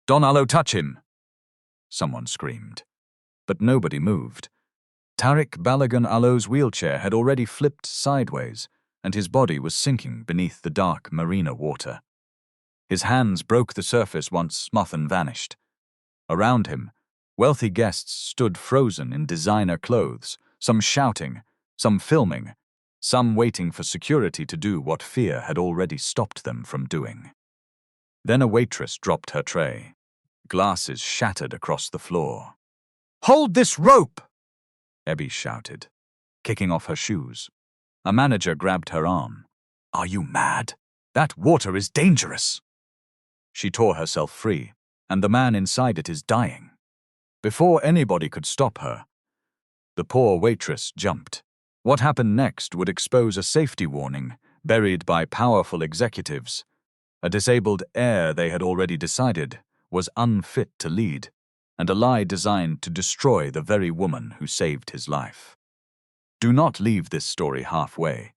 "Don Alo, touch him!" someone screamed. But nobody moved. Tariq Balagan Alo's wheelchair had already flipped sideways, and his body was sinking beneath the dark marina water. His hands broke the surface once Smuthan vanished. Around him, wealthy guests stood frozen in designer clothes, some shouting, some filming, some waiting for security to do what fear had already stopped them from doing. Then a waitress dropped her tray. Glasses shattered across the floor. "Hold this rope!" Ebby shouted, kicking off her shoes. A manager grabbed her arm. "Are you mad? That water is dangerous." She tore herself free, and the man inside it is dying. Before anybody could stop her, the poor waitress jumped. What happened next would expose a safety warning buried by powerful executives. A disabled heir, they had already decided, was unfit to lead, and a lie designed to destroy the very woman who saved his life. Do not leave this story halfway,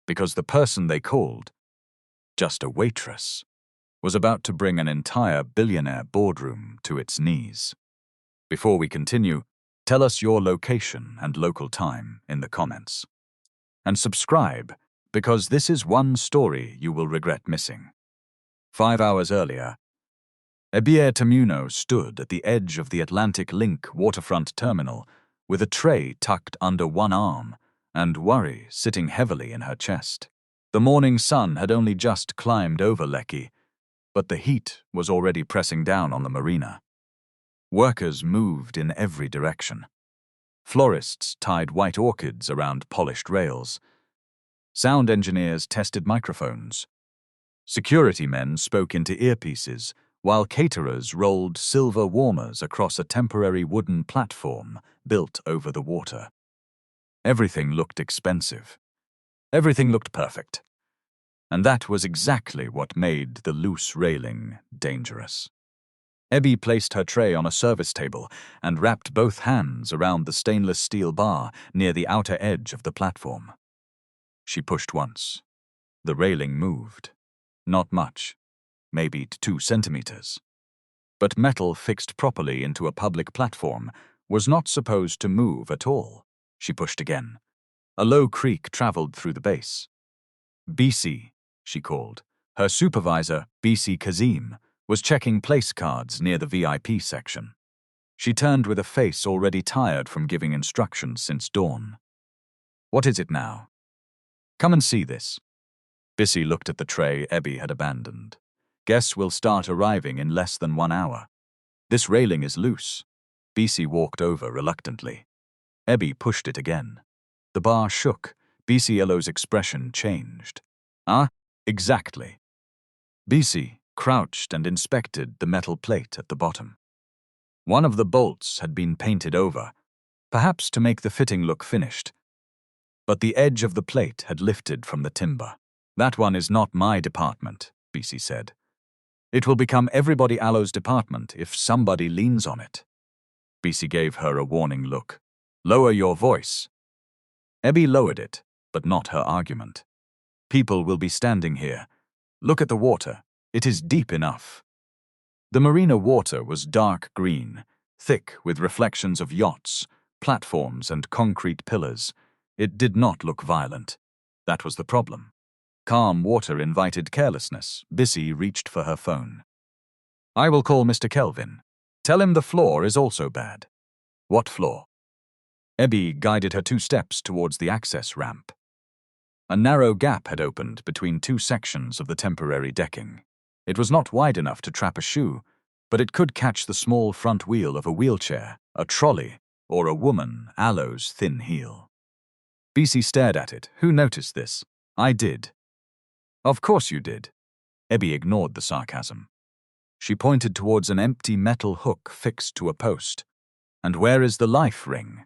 because the person they called, just a waitress, was about to bring an entire billionaire boardroom to its knees. Before we continue, tell us your location and local time in the comments. And subscribe, because this is one story you will regret missing. 5 hours earlier, Ebir Tamuno stood at the edge of the Atlantic Link waterfront terminal with a tray tucked under one arm and worry sitting heavily in her chest. The morning sun had only just climbed over Lekki, but the heat was already pressing down on the marina. Workers moved in every direction. Florists tied white orchids around polished rails. Sound engineers tested microphones. Security men spoke into earpieces, while caterers rolled silver warmers across a temporary wooden platform built over the water. Everything looked expensive. Everything looked perfect. And that was exactly what made the loose railing dangerous. Ebby placed her tray on a service table and wrapped both hands around the stainless steel bar near the outer edge of the platform. She pushed once. The railing moved. Not much. Maybe 2 centimeters. But metal fixed properly into a public platform was not supposed to move at all. She pushed again. A low creak traveled through the base. "BC," she called. Her supervisor, BC Kazim, was checking place cards near the VIP section. She turned with a face already tired from giving instructions since dawn. "What is it now?" "Come and see this." Bissy looked at the tray Ebby had abandoned. "Guests will start arriving in less than 1 hour. This railing is loose." Bissy walked over reluctantly. Ebby pushed it again. The bar shook. Bissy-Yellow's expression changed. "Ah, exactly." Bissy crouched and inspected the metal plate at the bottom. One of the bolts had been painted over, perhaps to make the fitting look finished. But the edge of the plate had lifted from the timber. "That one is not my department," Bissy said. "It will become everybody Alo's department if somebody leans on it." Bissy gave her a warning look. "Lower your voice." Ebby lowered it, but not her argument. "People will be standing here. Look at the water. It is deep enough." The marina water was dark green, thick with reflections of yachts, platforms, and concrete pillars. It did not look violent. That was the problem. Calm water invited carelessness. Bissy reached for her phone. "I will call Mr. Kelvin. Tell him the floor is also bad." "What floor?" Ebby guided her 2 steps towards the access ramp. A narrow gap had opened between 2 sections of the temporary decking. It was not wide enough to trap a shoe, but it could catch the small front wheel of a wheelchair, a trolley, or a woman Alo's thin heel. Bissy stared at it. "Who noticed this?" "I did." "Of course you did." Ebby ignored the sarcasm. She pointed towards an empty metal hook fixed to a post. "And where is the life ring?"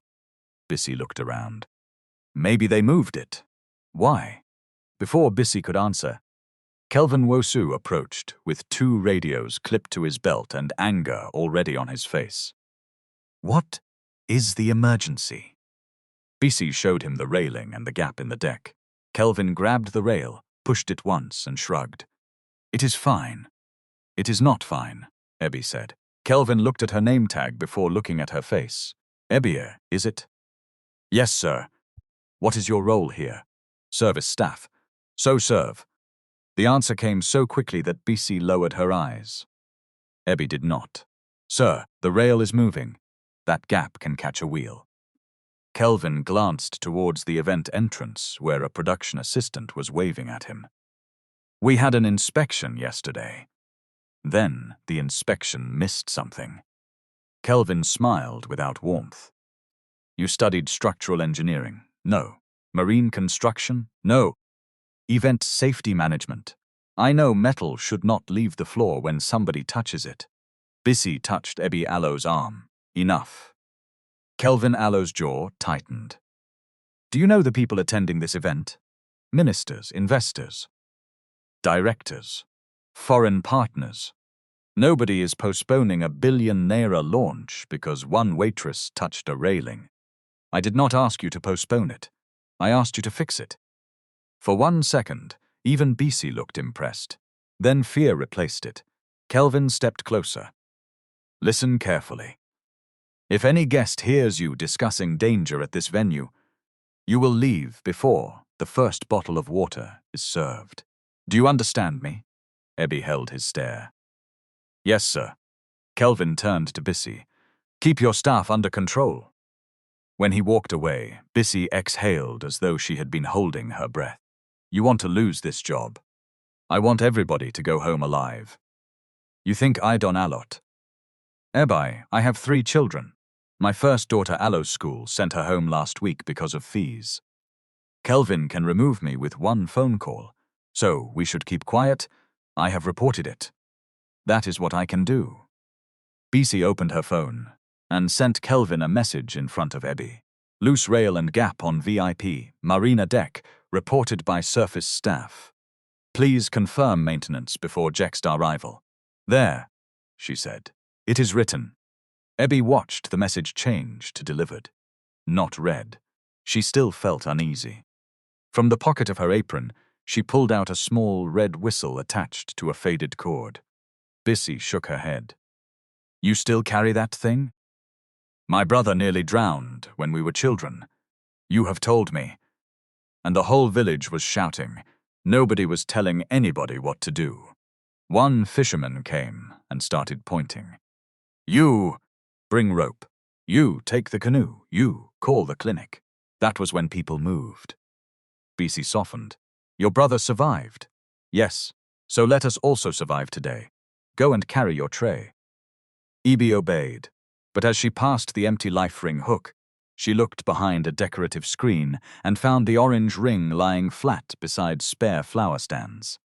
Bissy looked around. "Maybe they moved it." "Why?" Before Bissy could answer, Kelvin Wosu approached with 2 radios clipped to his belt and anger already on his face. "What is the emergency?" Bissy showed him the railing and the gap in the deck. Kelvin grabbed the rail, pushed it once, and shrugged. "It is fine." "It is not fine," Ebby said. Kelvin looked at her name tag before looking at her face. Ebbier, is it? Yes, sir. What is your role here? Service staff. So serve. The answer came so quickly that BC lowered her eyes. Ebby did not. Sir, the rail is moving. That gap can catch a wheel. Kelvin glanced towards the event entrance where a production assistant was waving at him. We had an inspection yesterday. Then the inspection missed something. Kelvin smiled without warmth. You studied structural engineering? No. Marine construction? No. Event safety management? I know metal should not leave the floor when somebody touches it. Bissy touched Ebby Allow's arm. Enough. Kelvin Allow's jaw tightened. Do you know the people attending this event? Ministers, investors, directors, foreign partners. Nobody is postponing a Billionaire Heir launch because one waitress touched a railing. I did not ask you to postpone it. I asked you to fix it. For 1 second, even BC looked impressed. Then fear replaced it. Kelvin stepped closer. Listen carefully. If any guest hears you discussing danger at this venue, you will leave before the first bottle of water is served. Do you understand me? Ebby held his stare. Yes, sir. Kelvin turned to Bissy. Keep your staff under control. When he walked away, Bissy exhaled as though she had been holding her breath. You want to lose this job. I want everybody to go home alive. You think I done a lot? Ebby, I have 3 children. My first daughter Allow's school sent her home last week because of fees. Kelvin can remove me with 1 phone call, so we should keep quiet. I have reported it. That is what I can do. BC opened her phone and sent Kelvin a message in front of Ebby. Loose rail and gap on VIP, marina deck, reported by surface staff. Please confirm maintenance before Jex's arrival. There, she said. It is written. Ebby watched the message change to delivered. Not read. She still felt uneasy. From the pocket of her apron, she pulled out a small red whistle attached to a faded cord. Bissy shook her head. You still carry that thing? My brother nearly drowned when we were children. You have told me. And the whole village was shouting. Nobody was telling anybody what to do. One fisherman came and started pointing. You bring rope. You take the canoe. You call the clinic. That was when people moved. BC softened. Your brother survived. Yes, so let us also survive today. Go and carry your tray. Ebby obeyed, but as she passed the empty life ring hook, she looked behind a decorative screen and found the orange ring lying flat beside spare flower stands.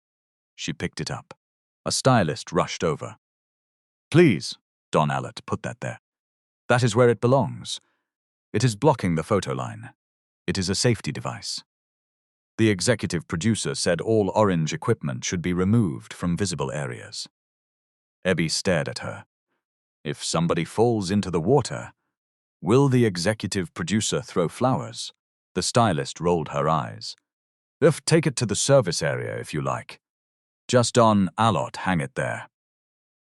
She picked it up. A stylist rushed over. Please, Don Allott, put that there. That is where it belongs. It is blocking the photo line. It is a safety device. The executive producer said all orange equipment should be removed from visible areas. Ebby stared at her. If somebody falls into the water, will the executive producer throw flowers? The stylist rolled her eyes. Take it to the service area if you like. Just on Allott, hang it there.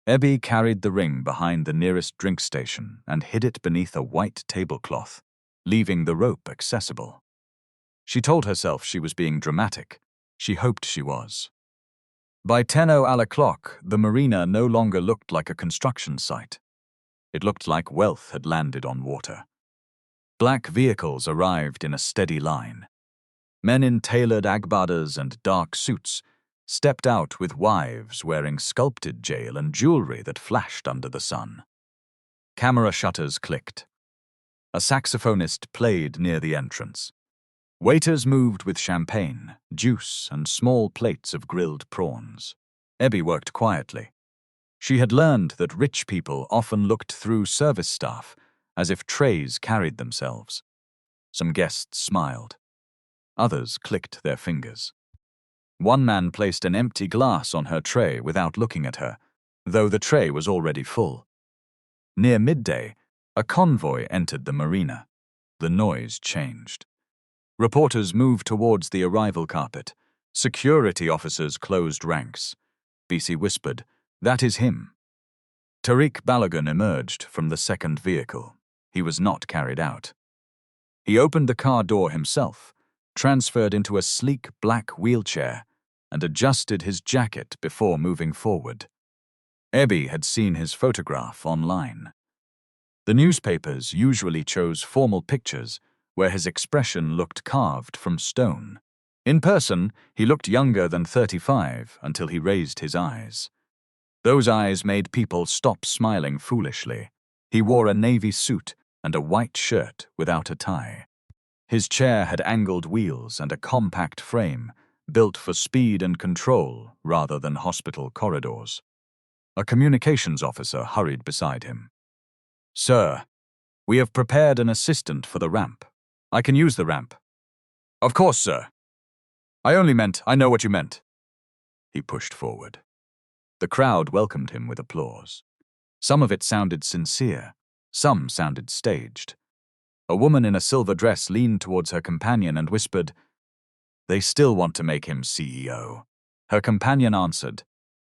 Ebby carried the ring behind the nearest drink station and hid it beneath a white tablecloth, leaving the rope accessible. She told herself she was being dramatic. She hoped she was. By 10:00 the marina no longer looked like a construction site. It looked like wealth had landed on water. Black vehicles arrived in a steady line. Men in tailored agbadas and dark suits stepped out with wives wearing sculpted jail and jewelry that flashed under the sun. Camera shutters clicked. A saxophonist played near the entrance. Waiters moved with champagne, juice, and small plates of grilled prawns. Ebby worked quietly. She had learned that rich people often looked through service staff as if trays carried themselves. Some guests smiled. Others clicked their fingers. One man placed an empty glass on her tray without looking at her, though the tray was already full. Near midday, a convoy entered the marina. The noise changed. Reporters moved towards the arrival carpet. Security officers closed ranks. BC whispered, "That is him." Tariq Balogun emerged from the second vehicle. He was not carried out. He opened the car door himself, transferred into a sleek black wheelchair, and adjusted his jacket before moving forward. Ebby had seen his photograph online. The newspapers usually chose formal pictures where his expression looked carved from stone. In person, he looked younger than 35 until he raised his eyes. Those eyes made people stop smiling foolishly. He wore a navy suit and a white shirt without a tie. His chair had angled wheels and a compact frame, built for speed and control rather than hospital corridors. A communications officer hurried beside him. "Sir, we have prepared an assistant for the ramp. I can use the ramp." "Of course, sir. I know what you meant." He pushed forward. The crowd welcomed him with applause. Some of it sounded sincere, some sounded staged. A woman in a silver dress leaned towards her companion and whispered, "They still want to make him CEO." Her companion answered,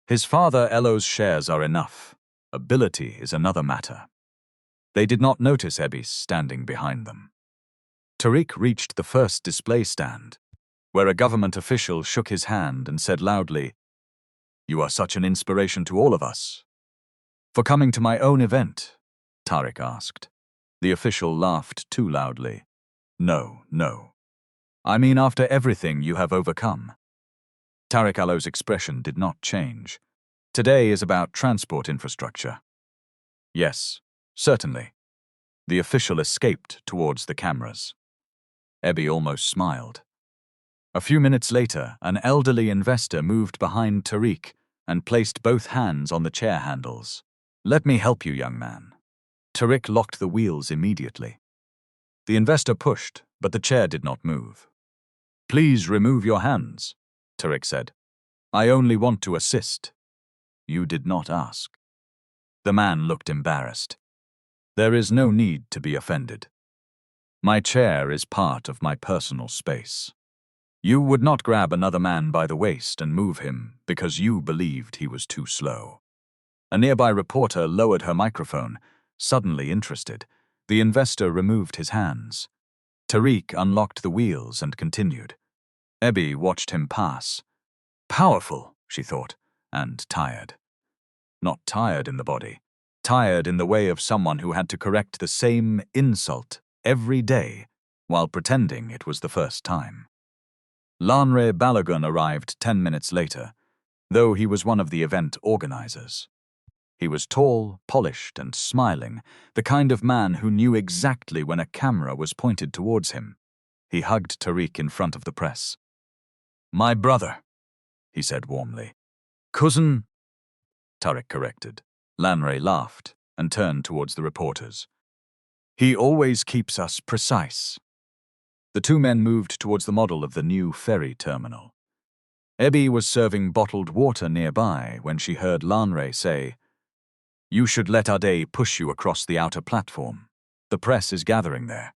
"His father Elo's shares are enough. Ability is another matter." They did not notice Ebby standing behind them. Tariq reached the first display stand, where a government official shook his hand and said loudly, "You are such an inspiration to all of us." "For coming to my own event?" Tariq asked. The official laughed too loudly. No. I mean after everything you have overcome." Tariq Alo's expression did not change. "Today is about transport infrastructure." "Yes, certainly." The official escaped towards the cameras. Ebby almost smiled. A few minutes later, an elderly investor moved behind Tariq and placed both hands on the chair handles. "Let me help you, young man." Tariq locked the wheels immediately. The investor pushed, but the chair did not move. "Please remove your hands," Tariq said. "I only want to assist." "You did not ask." The man looked embarrassed. "There is no need to be offended. My chair is part of my personal space. You would not grab another man by the waist and move him because you believed he was too slow." A nearby reporter lowered her microphone, suddenly interested. The investor removed his hands. Tariq unlocked the wheels and continued. Ebby watched him pass. Powerful, she thought, and tired. Not tired in the body, tired in the way of someone who had to correct the same insult every day while pretending it was the first time. Lanre Balogun arrived 10 minutes later, though he was one of the event organizers. He was tall, polished, and smiling, the kind of man who knew exactly when a camera was pointed towards him. He hugged Tariq in front of the press. "My brother," he said warmly. "Cousin," Tariq corrected. Lanre laughed and turned towards the reporters. "He always keeps us precise." The two men moved towards the model of the new ferry terminal. Ebby was serving bottled water nearby when she heard Lanre say, "You should let Ade push you across the outer platform. The press is gathering there."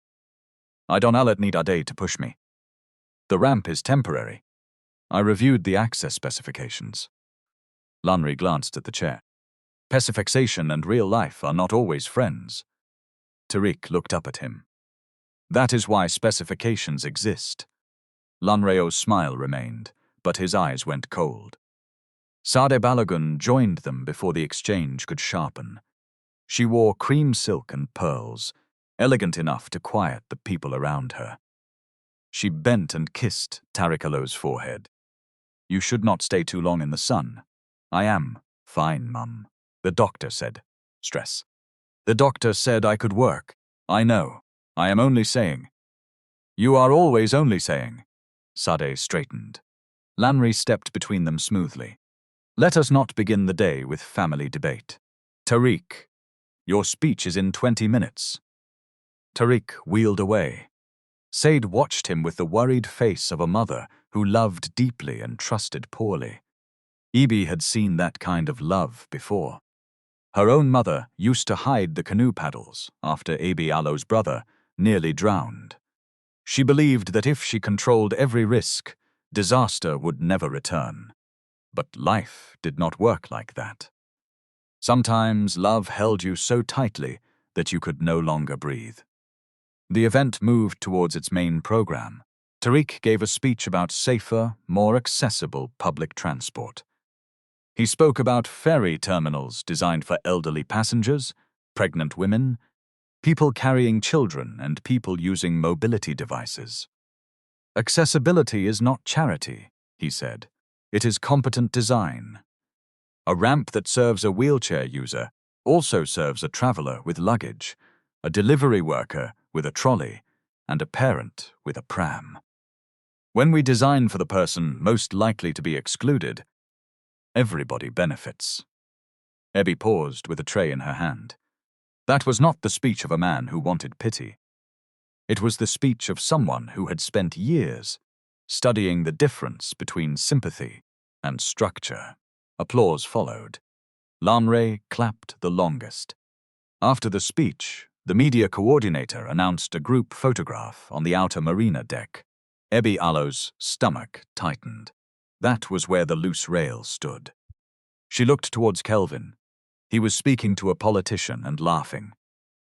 "I don't need Ade to push me. The ramp is temporary. I reviewed the access specifications." Lanre glanced at the chair. "Specification and real life are not always friends." Tariq looked up at him. "That is why specifications exist." Lanreo's smile remained, but his eyes went cold. Sade Balogun joined them before the exchange could sharpen. She wore cream silk and pearls, elegant enough to quiet the people around her. She bent and kissed Tariq Alo's forehead. "You should not stay too long in the sun." "I am fine, Mum," the doctor said. Stress. "The doctor said I could work." "I know. I am only saying." "You are always only saying." Sade straightened. Lanre stepped between them smoothly. "Let us not begin the day with family debate. Tariq, your speech is in 20 minutes. Tariq wheeled away. Said watched him with the worried face of a mother who loved deeply and trusted poorly. Ibi had seen that kind of love before. Her own mother used to hide the canoe paddles after Abi Alo's brother nearly drowned. She believed that if she controlled every risk, disaster would never return. But life did not work like that. Sometimes love held you so tightly that you could no longer breathe. The event moved towards its main program. Tariq gave a speech about safer, more accessible public transport. He spoke about ferry terminals designed for elderly passengers, pregnant women, people carrying children, and people using mobility devices. Accessibility is not charity, he said. It is competent design. A ramp that serves a wheelchair user also serves a traveler with luggage, a delivery worker with a trolley, and a parent with a pram. When we design for the person most likely to be excluded, everybody benefits. Abby paused with a tray in her hand. That was not the speech of a man who wanted pity. It was the speech of someone who had spent years studying the difference between sympathy and structure. Applause followed. Lanre clapped the longest. After the speech, the media coordinator announced a group photograph on the outer marina deck. Abby Allo's stomach tightened. That was where the loose rail stood. She looked towards Kelvin. He was speaking to a politician and laughing.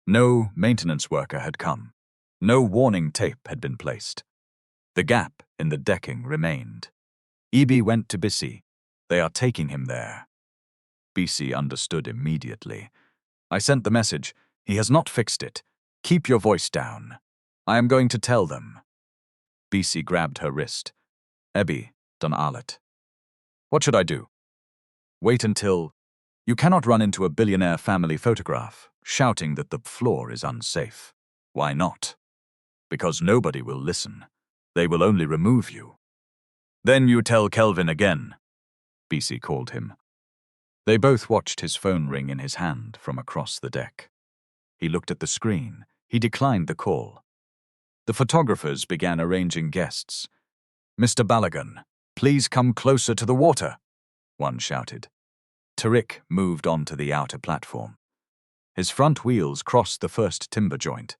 No maintenance worker had come. No warning tape had been placed. The gap in the decking remained. Ibi went to Bissy. They are taking him there. Bissy understood immediately. I sent the message. He has not fixed it. Keep your voice down. I am going to tell them. Bissy grabbed her wrist. Abby, don Arlet. What should I do? Wait until... You cannot run into a billionaire family photograph, shouting that the floor is unsafe. Why not? Because nobody will listen. They will only remove you. Then you tell Kelvin again, Bissy called him. They both watched his phone ring in his hand from across the deck. He looked at the screen. He declined the call. The photographers began arranging guests. Mr. Balagan, please come closer to the water, one shouted. Tariq moved on to the outer platform. His front wheels crossed the first timber joint.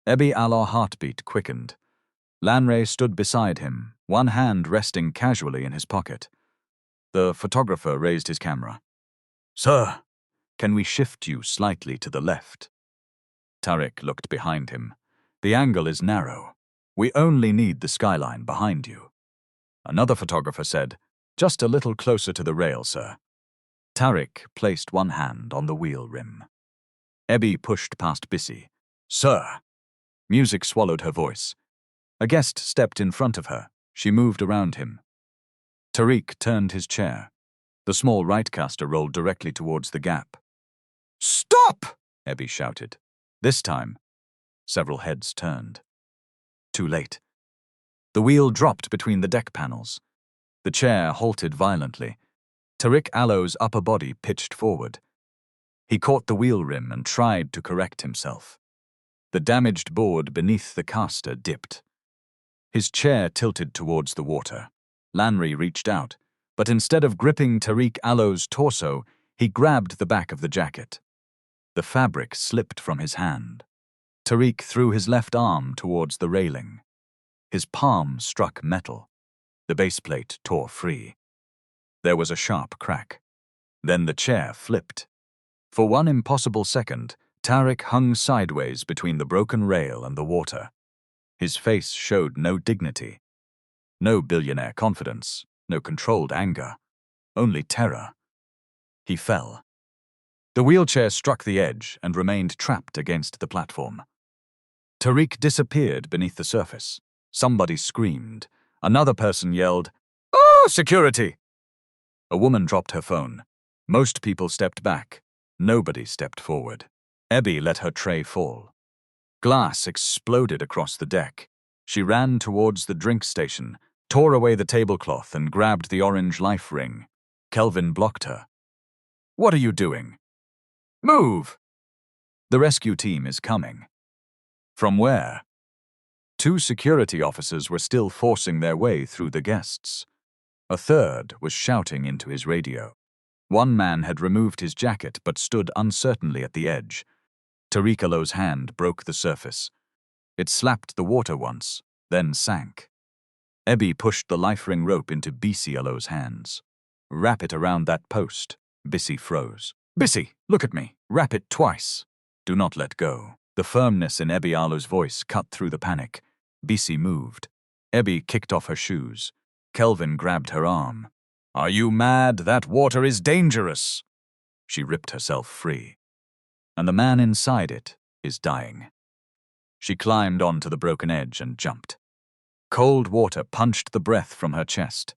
Abby Allah's heartbeat quickened. Lanre stood beside him, one hand resting casually in his pocket. The photographer raised his camera. Sir, can we shift you slightly to the left? Tariq looked behind him. The angle is narrow. We only need the skyline behind you. Another photographer said, just a little closer to the rail, sir. Tariq placed one hand on the wheel rim. Abby pushed past Bissy. Sir! Music swallowed her voice. A guest stepped in front of her. She moved around him. Tariq turned his chair. The small rightcaster rolled directly towards the gap. Stop! Abby shouted. This time, several heads turned. Too late. The wheel dropped between the deck panels. The chair halted violently. Tariq Allo's upper body pitched forward. He caught the wheel rim and tried to correct himself. The damaged board beneath the caster dipped. His chair tilted towards the water. Lanre reached out, but instead of gripping Tariq Allo's torso, he grabbed the back of the jacket. The fabric slipped from his hand. Tariq threw his left arm towards the railing. His palm struck metal. The base plate tore free. There was a sharp crack. Then the chair flipped. For one impossible second, Tariq hung sideways between the broken rail and the water. His face showed no dignity. No billionaire confidence, no controlled anger, only terror. He fell. The wheelchair struck the edge and remained trapped against the platform. Tariq disappeared beneath the surface. Somebody screamed. Another person yelled, "Oh, security!" A woman dropped her phone. Most people stepped back. Nobody stepped forward. Abby let her tray fall. Glass exploded across the deck. She ran towards the drink station, tore away the tablecloth and grabbed the orange life ring. Kelvin blocked her. What are you doing? Move! The rescue team is coming. From where? Two security officers were still forcing their way through the guests. A third was shouting into his radio. One man had removed his jacket but stood uncertainly at the edge. Tariq Allo's hand broke the surface. It slapped the water once, then sank. Abby pushed the life ring rope into Bissy Allo's hands. Wrap it around that post. Bissy froze. Bissy, look at me. Rap it twice. Do not let go. The firmness in Ebby Arlo's voice cut through the panic. Bissy moved. Ebby kicked off her shoes. Kelvin grabbed her arm. Are you mad? That water is dangerous. She ripped herself free. And the man inside it is dying. She climbed onto the broken edge and jumped. Cold water punched the breath from her chest.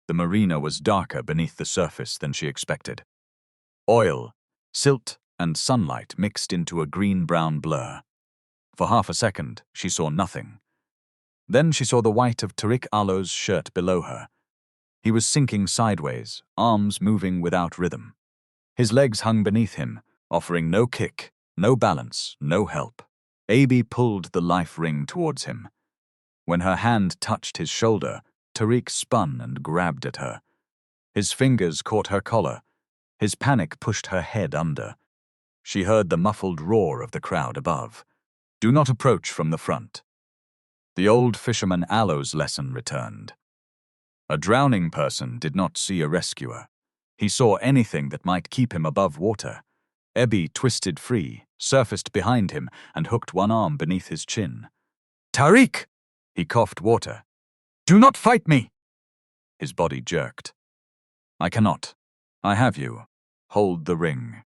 The marina was darker beneath the surface than she expected. Oil, silt, and sunlight mixed into a green-brown blur. For half a second, she saw nothing. Then she saw the white of Tariq Arlo's shirt below her. He was sinking sideways, arms moving without rhythm. His legs hung beneath him, offering no kick, no balance, no help. Abby pulled the life ring towards him. When her hand touched his shoulder, Tariq spun and grabbed at her. His fingers caught her collar. His panic pushed her head under. She heard the muffled roar of the crowd above. Do not approach from the front. The old fisherman Alo's lesson returned. A drowning person did not see a rescuer. He saw anything that might keep him above water. Ebby twisted free, surfaced behind him, and hooked one arm beneath his chin. Tariq! He coughed water. Do not fight me! His body jerked. I cannot. I have you. Hold the ring.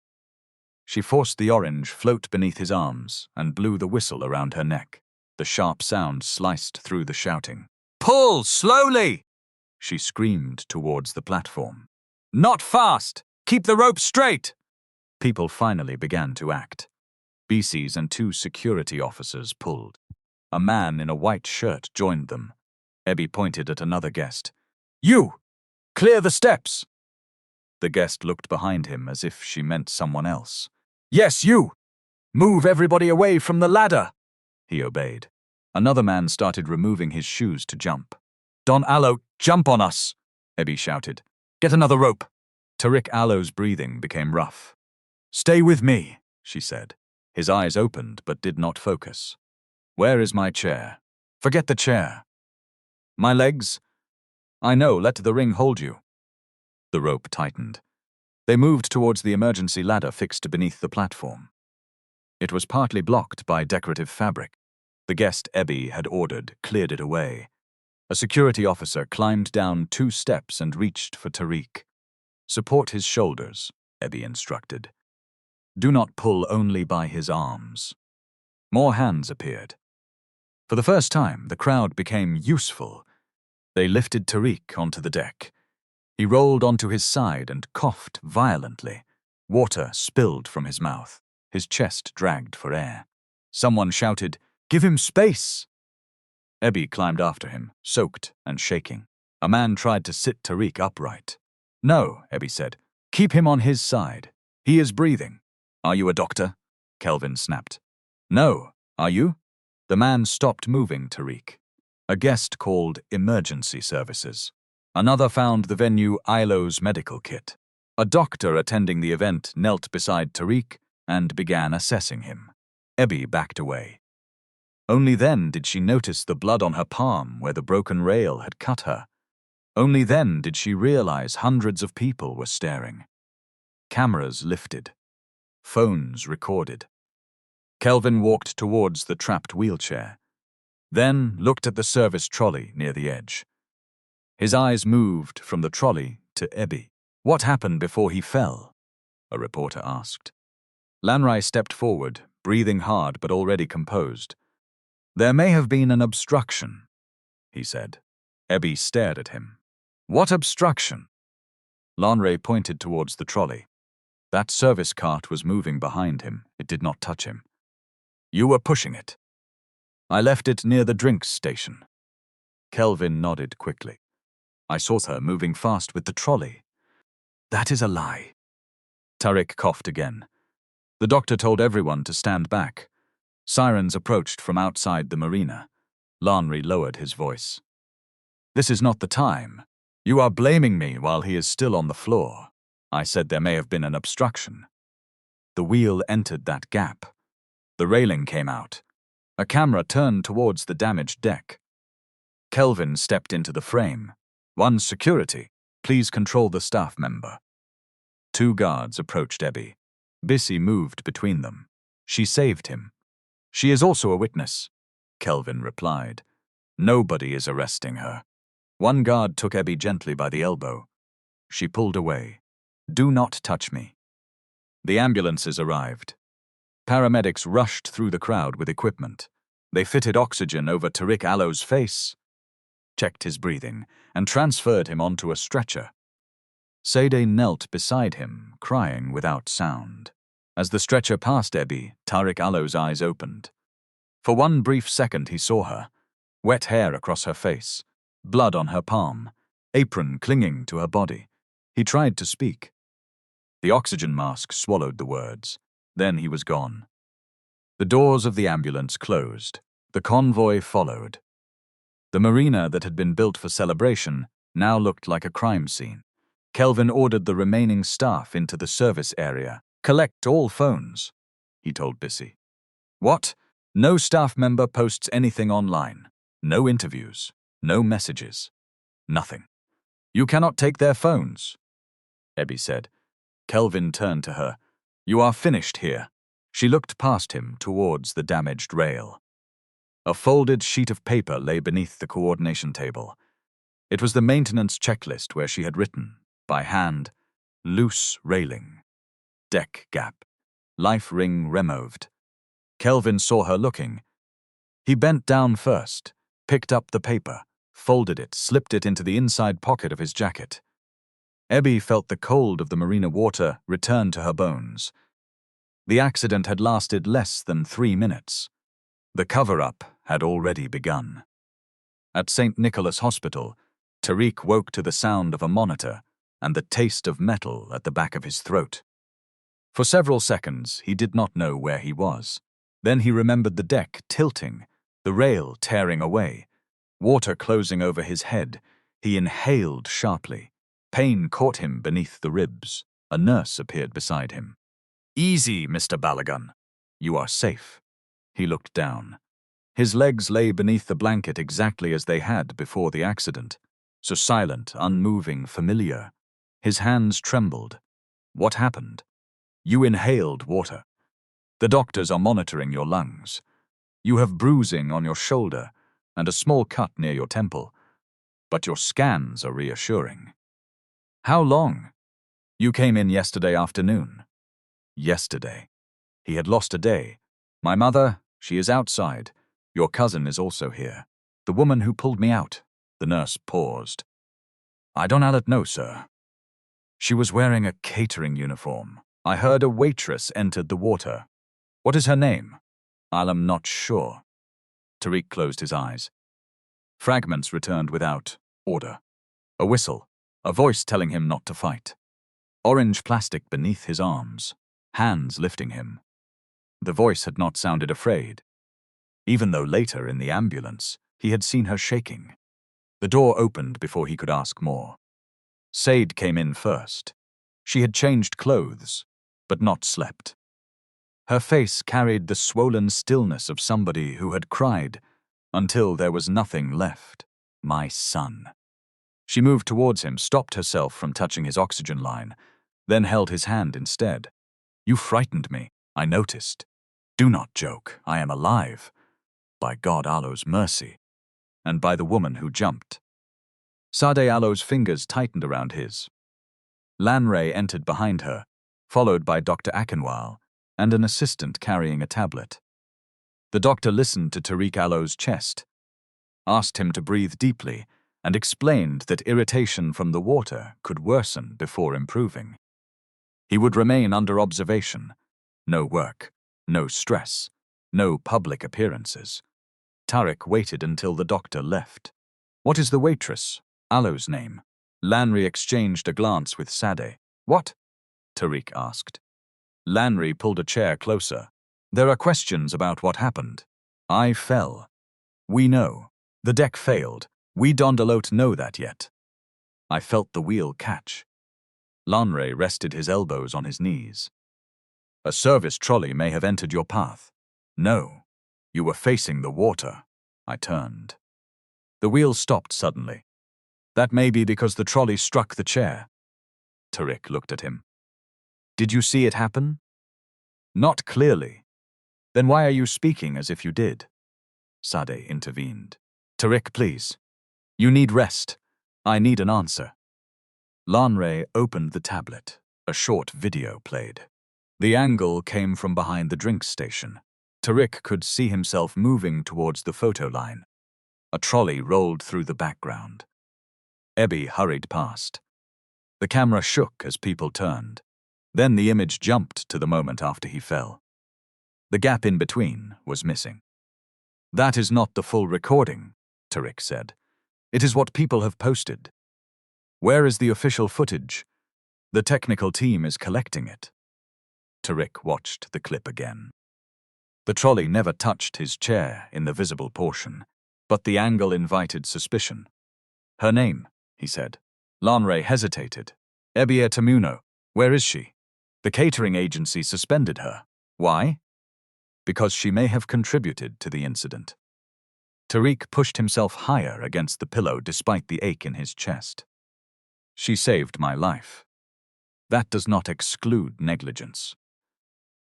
She forced the orange float beneath his arms and blew the whistle around her neck. The sharp sound sliced through the shouting. Pull slowly! She screamed towards the platform. Not fast! Keep the rope straight! People finally began to act. BCs and 2 security officers pulled. A man in a white shirt joined them. Ebby pointed at another guest. You! Clear the steps! The guest looked behind him as if she meant someone else. Yes, you! Move everybody away from the ladder! He obeyed. Another man started removing his shoes to jump. Don Alo, jump on us! Ebby shouted. Get another rope! Tariq Alo's breathing became rough. Stay with me, she said. His eyes opened but did not focus. Where is my chair? Forget the chair. My legs? I know, let the ring hold you. The rope tightened. They moved towards the emergency ladder fixed beneath the platform. It was partly blocked by decorative fabric. The guest Ebby had ordered cleared it away. A security officer climbed down 2 steps and reached for Tariq. Support his shoulders, Ebby instructed. Do not pull only by his arms. More hands appeared. For the first time, the crowd became useful. They lifted Tariq onto the deck. He rolled onto his side and coughed violently. Water spilled from his mouth. His chest dragged for air. Someone shouted, Give him space! Ebby climbed after him, soaked and shaking. A man tried to sit Tariq upright. No, Ebby said. Keep him on his side. He is breathing. Are you a doctor? Kelvin snapped. No. Are you? The man stopped moving Tariq. A guest called emergency services. Another found the venue Ilo's medical kit. A doctor attending the event knelt beside Tariq and began assessing him. Ebby backed away. Only then did she notice the blood on her palm where the broken rail had cut her. Only then did she realize hundreds of people were staring. Cameras lifted. Phones recorded. Kelvin walked towards the trapped wheelchair, then looked at the service trolley near the edge. His eyes moved from the trolley to Ebby. What happened before he fell? A reporter asked. Lanrai stepped forward, breathing hard but already composed. There may have been an obstruction, he said. Ebby stared at him. What obstruction? Lanrai pointed towards the trolley. That service cart was moving behind him. It did not touch him. You were pushing it. I left it near the drinks station. Kelvin nodded quickly. I saw her moving fast with the trolley. That is a lie. Tariq coughed again. The doctor told everyone to stand back. Sirens approached from outside the marina. Lanri lowered his voice. This is not the time. You are blaming me while he is still on the floor. I said there may have been an obstruction. The wheel entered that gap. The railing came out. A camera turned towards the damaged deck. Kelvin stepped into the frame. 1 security, please control the staff member. Two guards approached Ebby. Bissy moved between them. She saved him. She is also a witness, Kelvin replied. Nobody is arresting her. One guard took Ebby gently by the elbow. She pulled away. Do not touch me. The ambulances arrived. Paramedics rushed through the crowd with equipment. They fitted oxygen over Tariq Allo's face, checked his breathing, and transferred him onto a stretcher. Sadeh knelt beside him, crying without sound. As the stretcher passed Ebby, Tariq Allo's eyes opened. For one brief second he saw her, wet hair across her face, blood on her palm, apron clinging to her body. He tried to speak. The oxygen mask swallowed the words. Then he was gone. The doors of the ambulance closed. The convoy followed. The marina that had been built for celebration now looked like a crime scene. Kelvin ordered the remaining staff into the service area. Collect all phones, he told Bissy. What? No staff member posts anything online. No interviews. No messages. Nothing. You cannot take their phones, Ebby said. Kelvin turned to her. You are finished here. She looked past him towards the damaged rail. A folded sheet of paper lay beneath the coordination table. It was the maintenance checklist where she had written, by hand, loose railing, deck gap, life ring removed. Kelvin saw her looking. He bent down first, picked up the paper, folded it, slipped it into the inside pocket of his jacket. Ebby felt the cold of the marina water return to her bones. The accident had lasted less than 3 minutes. The cover-up had already begun. At St. Nicholas Hospital, Tariq woke to the sound of a monitor and the taste of metal at the back of his throat. For several seconds, he did not know where he was. Then he remembered the deck tilting, the rail tearing away, water closing over his head. He inhaled sharply. Pain caught him beneath the ribs. A nurse appeared beside him. Easy, Mr. Balagun. You are safe. He looked down. His legs lay beneath the blanket exactly as they had before the accident, so silent, unmoving, familiar. His hands trembled. What happened? You inhaled water. The doctors are monitoring your lungs. You have bruising on your shoulder and a small cut near your temple, but your scans are reassuring. How long? You came in yesterday afternoon. Yesterday. He had lost a day. My mother, she is outside. Your cousin is also here. The woman who pulled me out. The nurse paused. I don't know, sir. She was wearing a catering uniform. I heard a waitress entered the water. What is her name? I'm not sure. Tariq closed his eyes. Fragments returned without order. A whistle, a voice telling him not to fight. Orange plastic beneath his arms, hands lifting him. The voice had not sounded afraid, even though later in the ambulance he had seen her shaking. The door opened before he could ask more. Sade came in first. She had changed clothes, but not slept. Her face carried the swollen stillness of somebody who had cried until there was nothing left. My son. She moved towards him, stopped herself from touching his oxygen line, then held his hand instead. You frightened me, I noticed. Do not joke, I am alive. By God Allo's mercy, and by the woman who jumped. Sadeh Allo's fingers tightened around his. Lanray entered behind her, followed by Dr. Akinwal and an assistant carrying a tablet. The doctor listened to Tariq Allo's chest, asked him to breathe deeply, and explained that irritation from the water could worsen before improving. He would remain under observation. No work, no stress, no public appearances. Tariq waited until the doctor left. What is the waitress? Allo's name. Lanry exchanged a glance with Sadeh. What? Tariq asked. Lanry pulled a chair closer. There are questions about what happened. I fell. We know. The deck failed. We don't know that yet. I felt the wheel catch. Lanray rested his elbows on his knees. A service trolley may have entered your path. No. You were facing the water. I turned. The wheel stopped suddenly. That may be because the trolley struck the chair. Tariq looked at him. Did you see it happen? Not clearly. Then why are you speaking as if you did? Sade intervened. Tariq, please. You need rest. I need an answer. Lanre opened the tablet. A short video played. The angle came from behind the drinks station. Tariq could see himself moving towards the photo line. A trolley rolled through the background. Ebby hurried past. The camera shook as people turned. Then the image jumped to the moment after he fell. The gap in between was missing. That is not the full recording, Tariq said. It is what people have posted. Where is the official footage? The technical team is collecting it. Tariq watched the clip again. The trolley never touched his chair in the visible portion, but the angle invited suspicion. Her name, he said. Lanre hesitated. Ebia Tamuno. Where is she? The catering agency suspended her. Why? Because she may have contributed to the incident. Tariq pushed himself higher against the pillow despite the ache in his chest. She saved my life. That does not exclude negligence.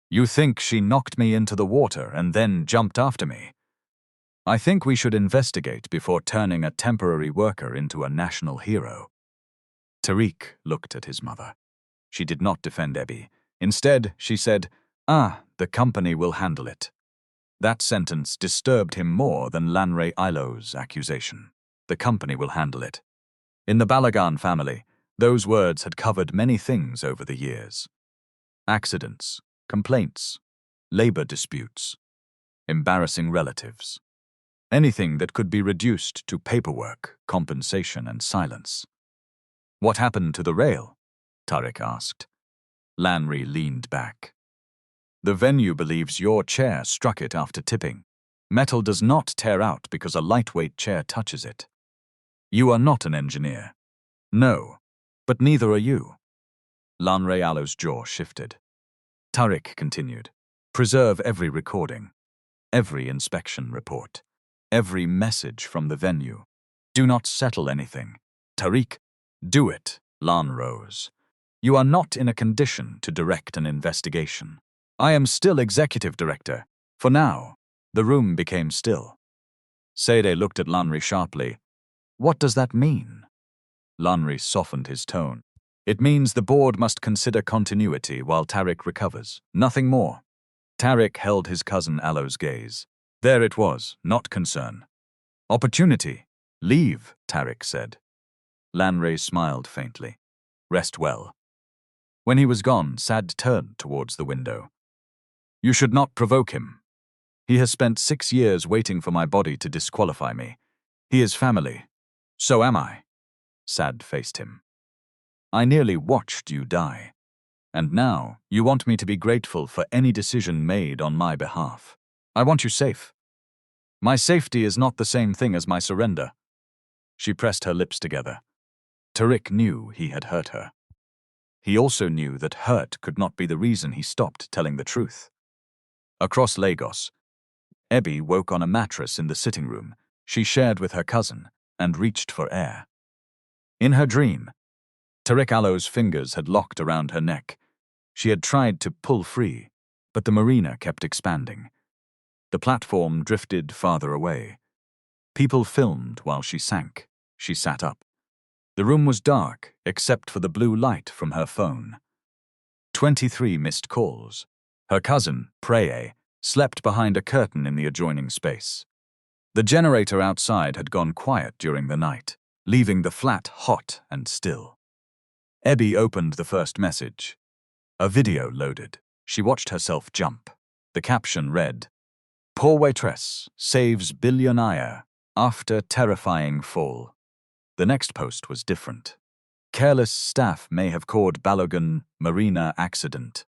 You think she knocked me into the water and then jumped after me? I think we should investigate before turning a temporary worker into a national hero. Tariq looked at his mother. She did not defend Ebby. Instead, she said, the company will handle it. That sentence disturbed him more than Lanre Ilo's accusation. The company will handle it. In the Balagan family, those words had covered many things over the years. Accidents, complaints, labor disputes, embarrassing relatives. Anything that could be reduced to paperwork, compensation, and silence. What happened to the rail? Tariq asked. Lanre leaned back. The venue believes your chair struck it after tipping. Metal does not tear out because a lightweight chair touches it. You are not an engineer. No, but neither are you. Lanre Alo's jaw shifted. Tariq continued. Preserve every recording, every inspection report, every message from the venue. Do not settle anything. Tariq, do it. Lan rose. You are not in a condition to direct an investigation. I am still executive director. For now. The room became still. Sade looked at Lanre sharply. What does that mean? Lanre softened his tone. It means the board must consider continuity while Tariq recovers. Nothing more. Tariq held his cousin Alo's gaze. There it was, not concern. Opportunity. Leave, Tariq said. Lanre smiled faintly. Rest well. When he was gone, Sad turned towards the window. You should not provoke him. He has spent 6 years waiting for my body to disqualify me. He is family. So am I. Sad faced him. I nearly watched you die. And now, you want me to be grateful for any decision made on my behalf. I want you safe. My safety is not the same thing as my surrender. She pressed her lips together. Tariq knew he had hurt her. He also knew that hurt could not be the reason he stopped telling the truth. Across Lagos, Ebby woke on a mattress in the sitting room she shared with her cousin and reached for air. In her dream, Tariq Alo's fingers had locked around her neck. She had tried to pull free, but the marina kept expanding. The platform drifted farther away. People filmed while she sank. She sat up. The room was dark, except for the blue light from her phone. 23 missed calls. Her cousin, Preye, slept behind a curtain in the adjoining space. The generator outside had gone quiet during the night, leaving the flat hot and still. Ebby opened the first message. A video loaded. She watched herself jump. The caption read, Poor Waitress saves Billionaire Heir after terrifying fall. The next post was different. Careless staff may have caused Balogun marina accident.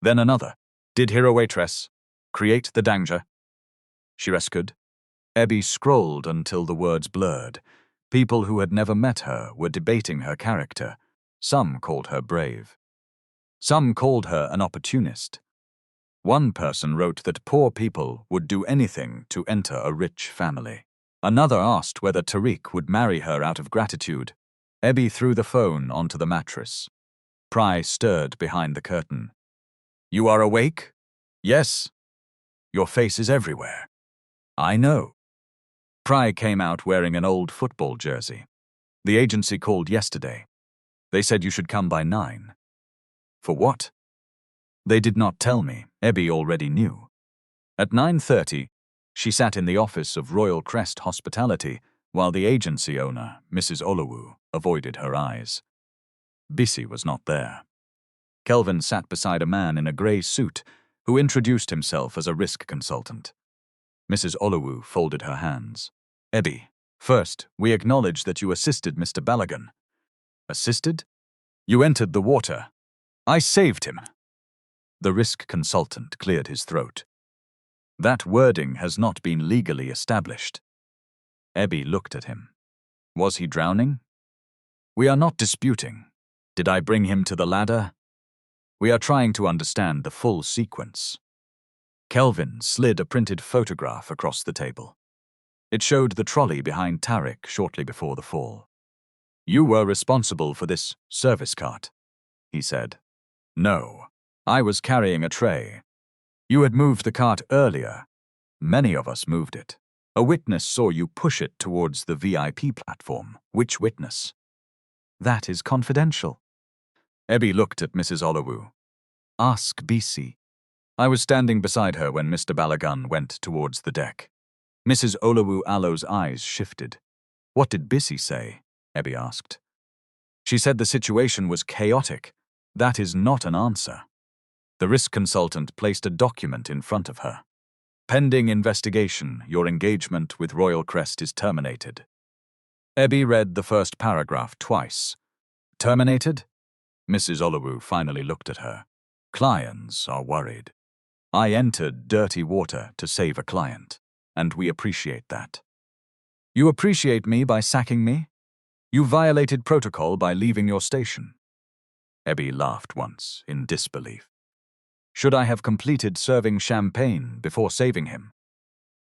Then another. Did hero Waitress create the danger? She rescued. Ebby scrolled until the words blurred. People who had never met her were debating her character. Some called her brave. Some called her an opportunist. One person wrote that poor people would do anything to enter a rich family. Another asked whether Tariq would marry her out of gratitude. Ebby threw the phone onto the mattress. Pry stirred behind the curtain. You are awake? Yes. Your face is everywhere. I know. Pry came out wearing an old football jersey. The agency called yesterday. They said you should come by 9. For what? They did not tell me. Ebby already knew. At 9:30, she sat in the office of Royal Crest Hospitality while the agency owner, Mrs. Olowu, avoided her eyes. Bissy was not there. Kelvin sat beside a man in a grey suit who introduced himself as a risk consultant. Mrs. Olowu folded her hands. Ebby, first, we acknowledge that you assisted Mr. Balagan. Assisted? You entered the water. I saved him. The risk consultant cleared his throat. That wording has not been legally established. Ebby looked at him. Was he drowning? We are not disputing. Did I bring him to the ladder? We are trying to understand the full sequence. Kelvin slid a printed photograph across the table. It showed the trolley behind Tariq shortly before the fall. You were responsible for this service cart, he said. No, I was carrying a tray. You had moved the cart earlier. Many of us moved it. A witness saw you push it towards the VIP platform. Which witness? That is confidential. Ebby looked at Mrs. Olowu. Ask BC. I was standing beside her when Mr. Balagan went towards the deck. Mrs. Olowu Alo's eyes shifted. What did Bissy say? Ebby asked. She said the situation was chaotic. That is not an answer. The risk consultant placed a document in front of her. Pending investigation, your engagement with Royal Crest is terminated. Ebby read the first paragraph twice. Terminated? Mrs. Olowu finally looked at her. Clients are worried. I entered dirty water to save a client, and we appreciate that. You appreciate me by sacking me? You violated protocol by leaving your station. Ebby laughed once, in disbelief. Should I have completed serving champagne before saving him?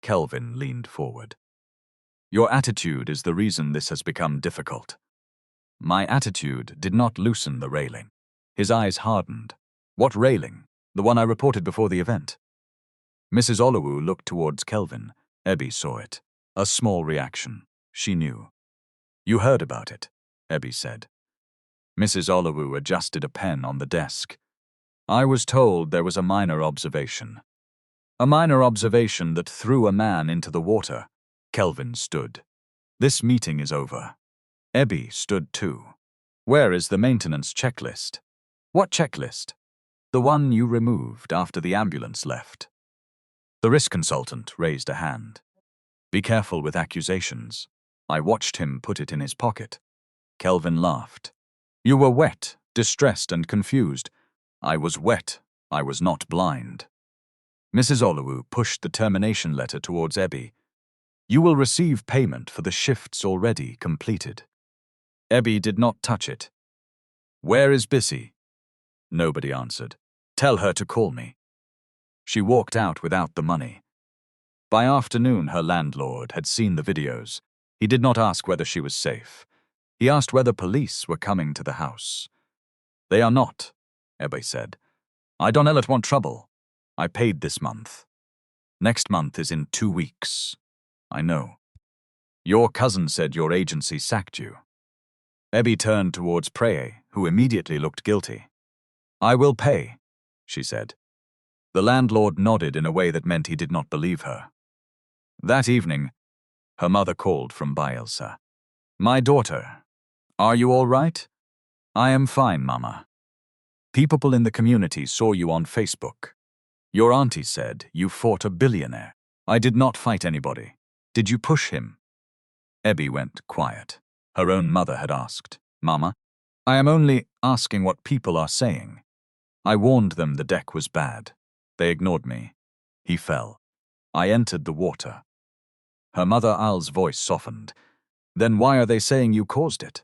Kelvin leaned forward. Your attitude is the reason this has become difficult. My attitude did not loosen the railing. His eyes hardened. What railing? The one I reported before the event. Mrs. Olowu looked towards Kelvin. Ebby saw it. A small reaction. She knew. You heard about it, Ebby said. Mrs. Olowu adjusted a pen on the desk. I was told there was a minor observation. A minor observation that threw a man into the water. Kelvin stood. This meeting is over. Ebby stood too. Where is the maintenance checklist? What checklist? The one you removed after the ambulance left. The risk consultant raised a hand. Be careful with accusations. I watched him put it in his pocket. Kelvin laughed. You were wet, distressed and confused. I was wet. I was not blind. Mrs. Olowu pushed the termination letter towards Ebby. You will receive payment for the shifts already completed. Ebby did not touch it. Where is Bissy? Nobody answered. Tell her to call me. She walked out without the money. By afternoon, her landlord had seen the videos. He did not ask whether she was safe. He asked whether police were coming to the house. They are not, Ebby said. I don't want trouble. I paid this month. Next month is in 2 weeks. I know. Your cousin said your agency sacked you. Ebby turned towards Preye, who immediately looked guilty. I will pay, she said. The landlord nodded in a way that meant he did not believe her. That evening, her mother called from Bielsa. My daughter, are you all right? I am fine, Mama. People in the community saw you on Facebook. Your auntie said you fought a billionaire. I did not fight anybody. Did you push him? Ebby went quiet. Her own mother had asked, Mama, I am only asking what people are saying. I warned them the deck was bad. They ignored me. He fell. I entered the water. Her mother Al's voice softened. Then why are they saying you caused it?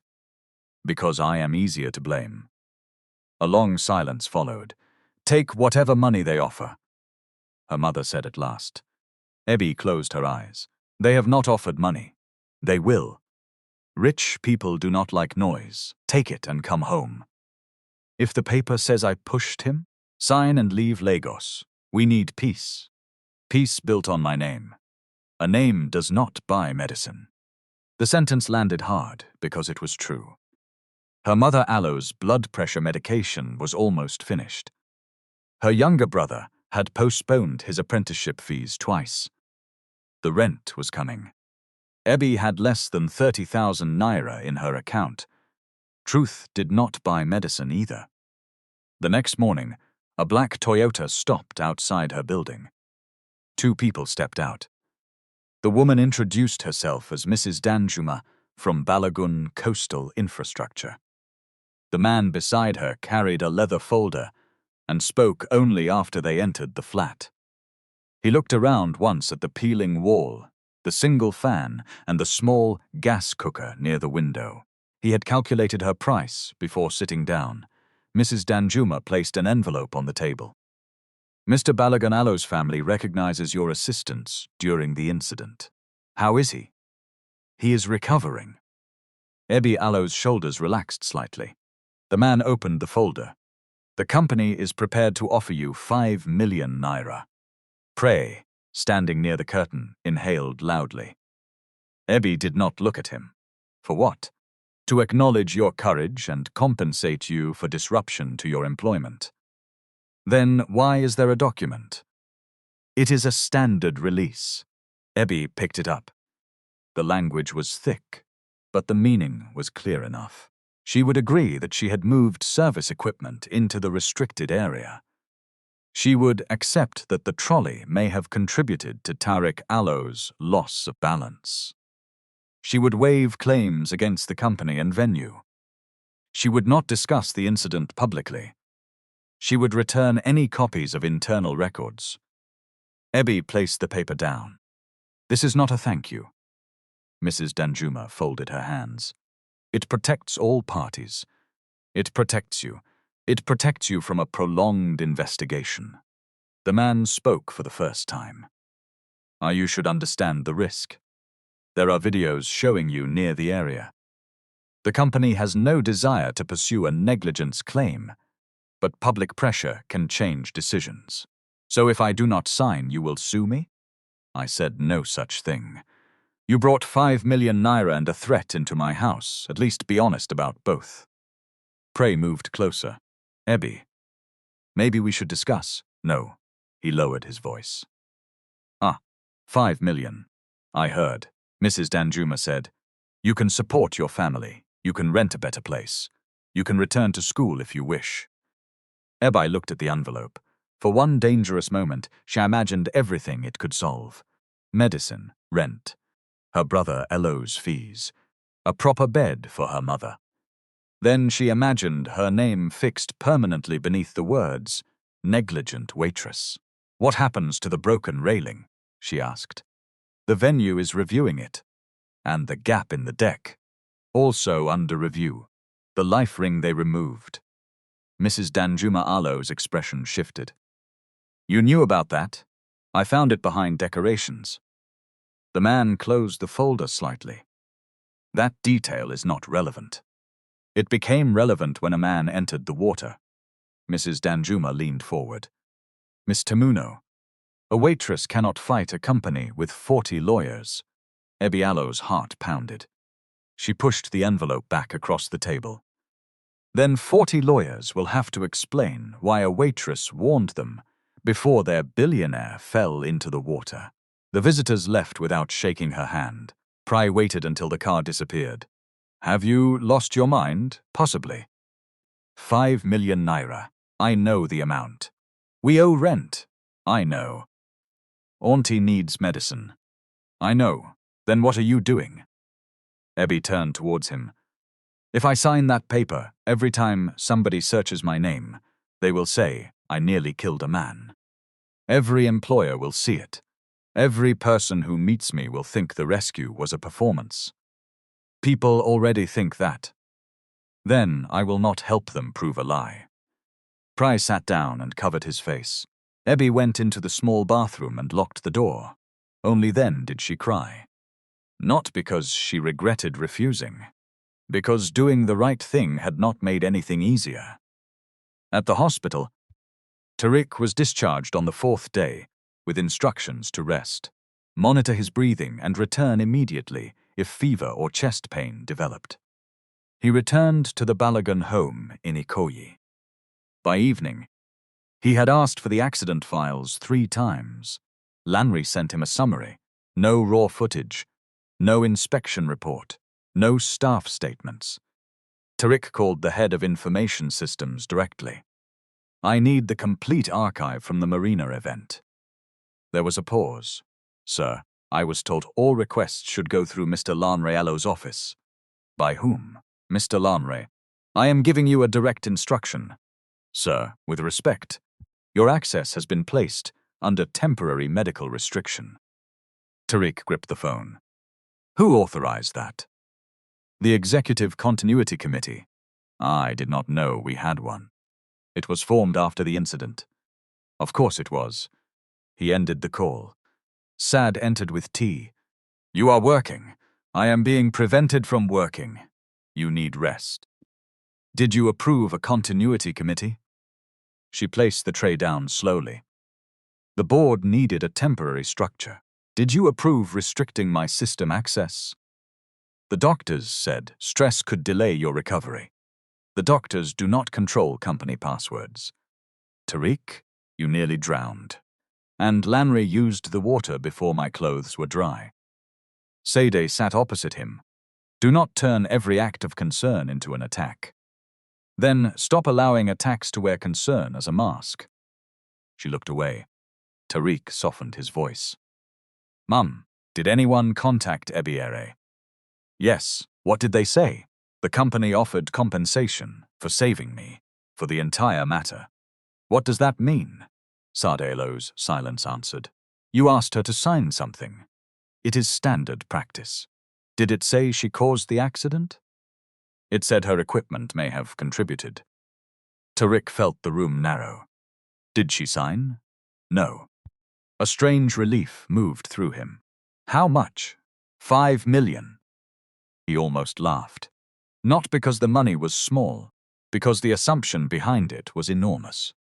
Because I am easier to blame. A long silence followed. Take whatever money they offer, her mother said at last. Ebby closed her eyes. They have not offered money. They will. Rich people do not like noise. Take it and come home. If the paper says I pushed him, sign and leave Lagos. We need peace. Peace built on my name. A name does not buy medicine. The sentence landed hard because it was true. Her mother Aloe's blood pressure medication was almost finished. Her younger brother had postponed his apprenticeship fees twice. The rent was coming. Ebby had less than 30,000 naira in her account. Truth did not buy medicine either. The next morning, a black Toyota stopped outside her building. Two people stepped out. The woman introduced herself as Mrs. Danjuma from Balagun Coastal Infrastructure. The man beside her carried a leather folder and spoke only after they entered the flat. He looked around once at the peeling wall, the single fan, and the small gas cooker near the window. He had calculated her price before sitting down. Mrs. Danjuma placed an envelope on the table. Mr. Balagun Aloe's family recognizes your assistance during the incident. How is he? He is recovering. Ebby Aloe's shoulders relaxed slightly. The man opened the folder. The company is prepared to offer you 5 million naira. Prey, standing near the curtain, inhaled loudly. Ebby did not look at him. For what? To acknowledge your courage and compensate you for disruption to your employment. Then why is there a document? It is a standard release. Ebby picked it up. The language was thick, but the meaning was clear enough. She would agree that she had moved service equipment into the restricted area. She would accept that the trolley may have contributed to Tariq Aloe's loss of balance. She would waive claims against the company and venue. She would not discuss the incident publicly. She would return any copies of internal records. Ebby placed the paper down. This is not a thank you. Mrs. Danjuma folded her hands. It protects all parties. It protects you. It protects you from a prolonged investigation. The man spoke for the first time. You should understand the risk. There are videos showing you near the area. The company has no desire to pursue a negligence claim, but public pressure can change decisions. So if I do not sign, you will sue me? I said no such thing. You brought 5 million naira and a threat into my house. At least be honest about both. Prey moved closer. Ebby, maybe we should discuss. No, he lowered his voice. 5 million. I heard. Mrs. Danjuma said, you can support your family. You can rent a better place. You can return to school if you wish. Ebby looked at the envelope. For one dangerous moment, she imagined everything it could solve. Medicine, rent, her brother Elo's fees, a proper bed for her mother. Then she imagined her name fixed permanently beneath the words, negligent waitress. What happens to the broken railing? She asked. The venue is reviewing it. And the gap in the deck. Also under review. The life ring they removed. Mrs. Danjuma Aloe's expression shifted. You knew about that? I found it behind decorations. The man closed the folder slightly. That detail is not relevant. It became relevant when a man entered the water. Mrs. Danjuma leaned forward. Miss Tamuno, a waitress cannot fight a company with 40 lawyers. Ebby Aloe's heart pounded. She pushed the envelope back across the table. Then 40 lawyers will have to explain why a waitress warned them before their billionaire fell into the water. The visitors left without shaking her hand. Pry waited until the car disappeared. Have you lost your mind? Possibly. 5 million naira. I know the amount. We owe rent. I know. Auntie needs medicine. I know. Then what are you doing? Ebby turned towards him. If I sign that paper, every time somebody searches my name, they will say I nearly killed a man. Every employer will see it. Every person who meets me will think the rescue was a performance. People already think that. Then I will not help them prove a lie. Pry sat down and covered his face. Ebby went into the small bathroom and locked the door. Only then did she cry. Not because she regretted refusing. Because doing the right thing had not made anything easier. At the hospital, Tariq was discharged on the 4th day, with instructions to rest, monitor his breathing, and return immediately if fever or chest pain developed. He returned to the Balagan home in Ikoyi. By evening, he had asked for the accident files 3 times. Lanry sent him a summary. No raw footage, no inspection report, no staff statements. Tariq called the head of information systems directly. I need the complete archive from the marina event. There was a pause. Sir, I was told all requests should go through Mr. Lanrealo's office. By whom? Mr. Lanre. I am giving you a direct instruction. Sir, with respect, your access has been placed under temporary medical restriction. Tariq gripped the phone. Who authorized that? The Executive Continuity Committee. I did not know we had one. It was formed after the incident. Of course it was. He ended the call. Sad entered with tea. You are working. I am being prevented from working. You need rest. Did you approve a continuity committee? She placed the tray down slowly. The board needed a temporary structure. Did you approve restricting my system access? The doctors said stress could delay your recovery. The doctors do not control company passwords. Tariq, you nearly drowned. And Lanry used the water before my clothes were dry. Sade sat opposite him. Do not turn every act of concern into an attack. Then stop allowing attacks to wear concern as a mask. She looked away. Tariq softened his voice. Mum, did anyone contact Ebiere? Yes. What did they say? The company offered compensation for saving me, for the entire matter. What does that mean? Sardelo's silence answered. You asked her to sign something. It is standard practice. Did it say she caused the accident? It said her equipment may have contributed. Tariq felt the room narrow. Did she sign? No. A strange relief moved through him. How much? 5 million. He almost laughed. Not because the money was small, because the assumption behind it was enormous.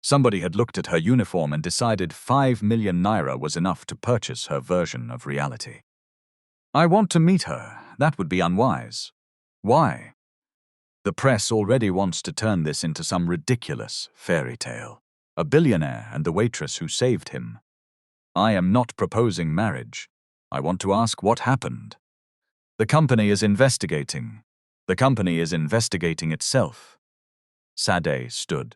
Somebody had looked at her uniform and decided 5 million naira was enough to purchase her version of reality. I want to meet her. That would be unwise. Why? The press already wants to turn this into some ridiculous fairy tale. A billionaire and the waitress who saved him. I am not proposing marriage. I want to ask what happened. The company is investigating. The company is investigating itself. Sade stood.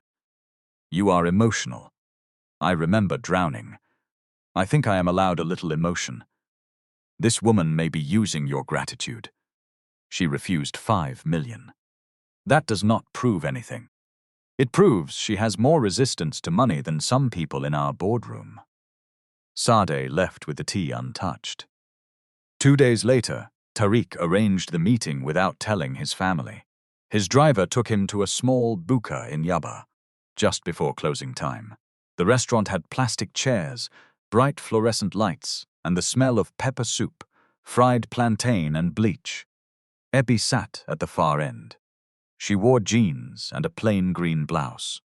You are emotional. I remember drowning. I think I am allowed a little emotion. This woman may be using your gratitude. She refused 5 million. That does not prove anything. It proves she has more resistance to money than some people in our boardroom. Sade left with the tea untouched. 2 days later, Tariq arranged the meeting without telling his family. His driver took him to a small buka in Yaba, just before closing time. The restaurant had plastic chairs, bright fluorescent lights, and the smell of pepper soup, fried plantain, and bleach. Ebi sat at the far end. She wore jeans and a plain green blouse.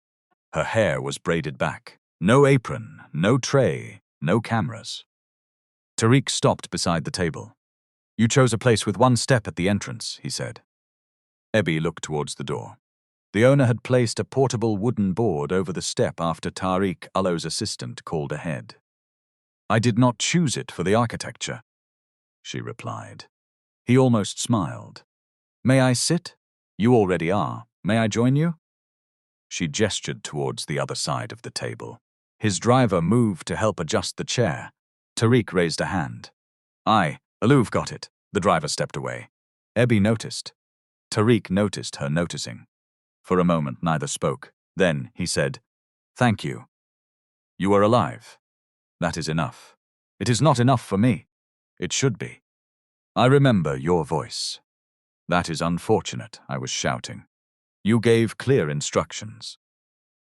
Her hair was braided back. No apron, no tray, no cameras. Tariq stopped beside the table. You chose a place with 1 step at the entrance, he said. Ebi looked towards the door. The owner had placed a portable wooden board over the step after Tariq Alo's assistant called ahead. I did not choose it for the architecture, she replied. He almost smiled. May I sit? You already are. May I join you? She gestured towards the other side of the table. His driver moved to help adjust the chair. Tariq raised a hand. Alou've got it. The driver stepped away. Ebi noticed. Tariq noticed her noticing. For a moment, neither spoke. Then he said, Thank you. You are alive. That is enough. It is not enough for me. It should be. I remember your voice. That is unfortunate, I was shouting. You gave clear instructions.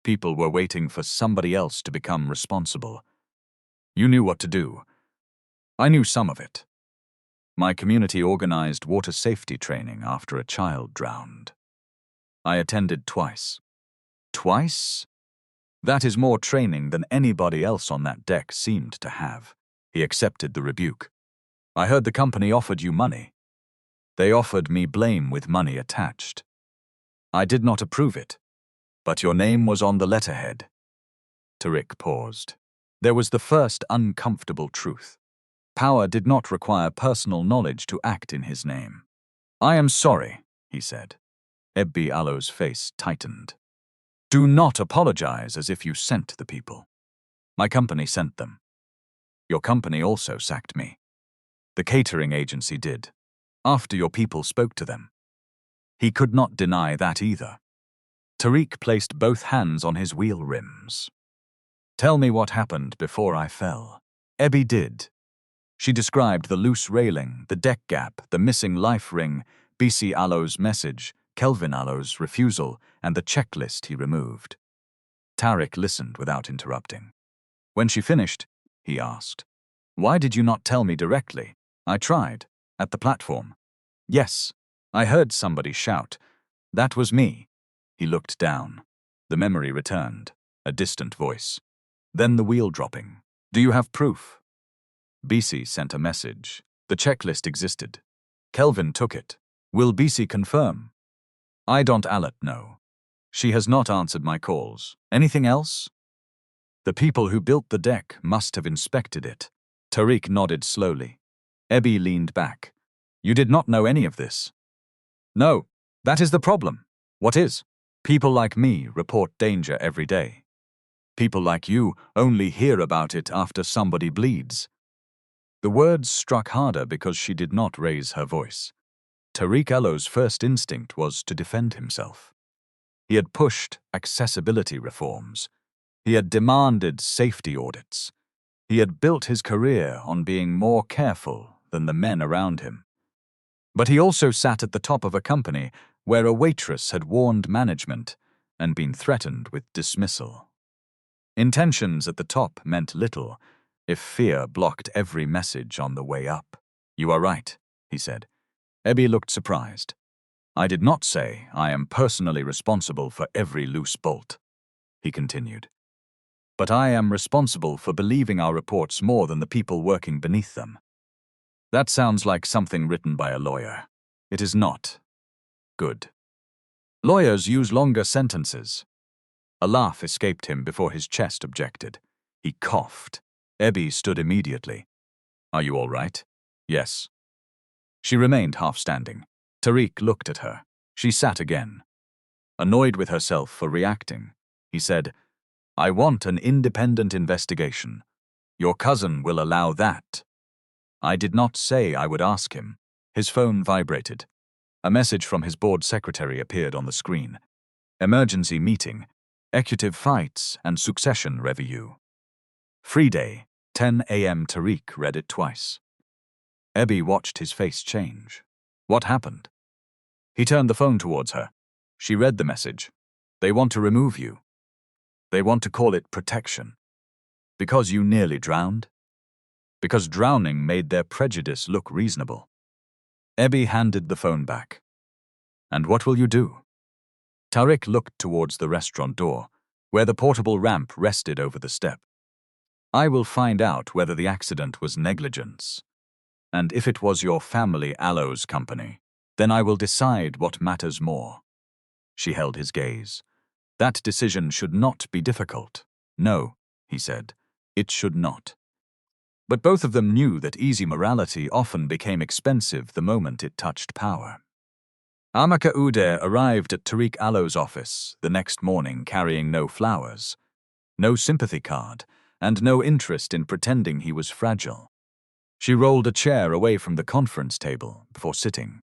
People were waiting for somebody else to become responsible. You knew what to do. I knew some of it. My community organized water safety training after a child drowned. I attended twice. Twice? That is more training than anybody else on that deck seemed to have. He accepted the rebuke. I heard the company offered you money. They offered me blame with money attached. I did not approve it, but your name was on the letterhead. Tariq paused. There was the first uncomfortable truth. Power did not require personal knowledge to act in his name. I am sorry, he said. Ebbi Allo's face tightened. Do not apologize as if you sent the people. My company sent them. Your company also sacked me. The catering agency did, after your people spoke to them. He could not deny that either. Tariq placed both hands on his wheel rims. Tell me what happened before I fell. Ebbi did. She described the loose railing, the deck gap, the missing life ring, BC Allo's message, Kelvin Allo's refusal, and the checklist he removed. Tariq listened without interrupting. When she finished, he asked, Why did you not tell me directly? I tried. At the platform. Yes, I heard somebody shout. That was me. He looked down. The memory returned, a distant voice. Then the wheel dropping. Do you have proof? BC sent a message. The checklist existed. Kelvin took it. Will BC confirm? I don't know. She has not answered my calls. Anything else? The people who built the deck must have inspected it. Tariq nodded slowly. Ebbi leaned back. You did not know any of this? No, that is the problem. What is? People like me report danger every day. People like you only hear about it after somebody bleeds. The words struck harder because she did not raise her voice. Tariq Allo's first instinct was to defend himself. He had pushed accessibility reforms. He had demanded safety audits. He had built his career on being more careful than the men around him. But he also sat at the top of a company where a waitress had warned management and been threatened with dismissal. Intentions at the top meant little if fear blocked every message on the way up. You are right, he said. Ebbi looked surprised. I did not say I am personally responsible for every loose bolt, he continued. But I am responsible for believing our reports more than the people working beneath them. That sounds like something written by a lawyer. It is not. Good. Lawyers use longer sentences. A laugh escaped him before his chest objected. He coughed. Ebbi stood immediately. Are you all right? Yes. She remained half-standing. Tariq looked at her. She sat again. Annoyed with herself for reacting, he said, I want an independent investigation. Your cousin will allow that. I did not say I would ask him. His phone vibrated. A message from his board secretary appeared on the screen. Emergency meeting, executive fights and succession review. Free day, 10 a.m. Tariq read it twice. Ebbi watched his face change. What happened? He turned the phone towards her. She read the message. They want to remove you. They want to call it protection. Because you nearly drowned? Because drowning made their prejudice look reasonable. Ebbi handed the phone back. And what will you do? Tariq looked towards the restaurant door, where the portable ramp rested over the step. I will find out whether the accident was negligence. And if it was your family Allo's company, then I will decide what matters more. She held his gaze. That decision should not be difficult. No, he said, it should not. But both of them knew that easy morality often became expensive the moment it touched power. Amaka Udair arrived at Tariq Allo's office the next morning carrying no flowers, no sympathy card, and no interest in pretending he was fragile. She rolled a chair away from the conference table before sitting.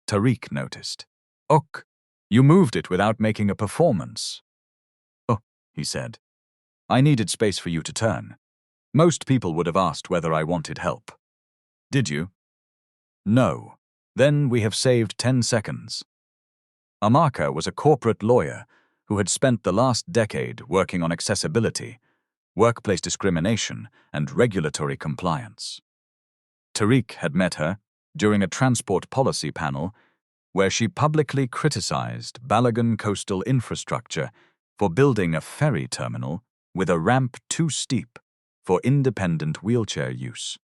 Tariq noticed. Ok, you moved it without making a performance. Oh, he said. I needed space for you to turn. Most people would have asked whether I wanted help. Did you? No. Then we have saved 10 seconds. Amaka was a corporate lawyer who had spent the last decade working on accessibility, workplace discrimination, and regulatory compliance. Tariq had met her during a transport policy panel where she publicly criticized Balagan coastal infrastructure for building a ferry terminal with a ramp too steep for independent wheelchair use.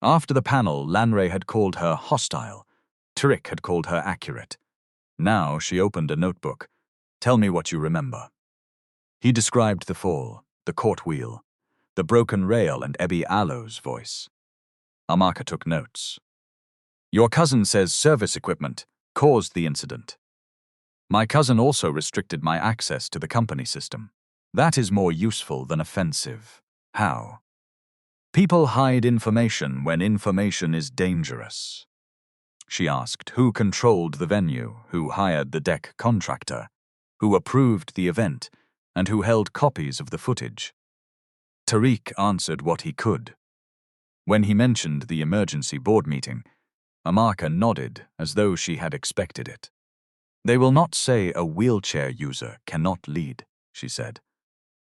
After the panel, Lanray had called her hostile. Tariq had called her accurate. Now she opened a notebook. "Tell me what you remember." He described the fall, the court wheel, the broken rail, and Ebby Allow's voice. Amaka took notes. "Your cousin says service equipment caused the incident. My cousin also restricted my access to the company system. That is more useful than offensive." "How?" "People hide information when information is dangerous." She asked who controlled the venue, who hired the deck contractor, who approved the event, and who held copies of the footage. Tariq answered what he could. When he mentioned the emergency board meeting, Amaka nodded as though she had expected it. "They will not say a wheelchair user cannot lead," she said.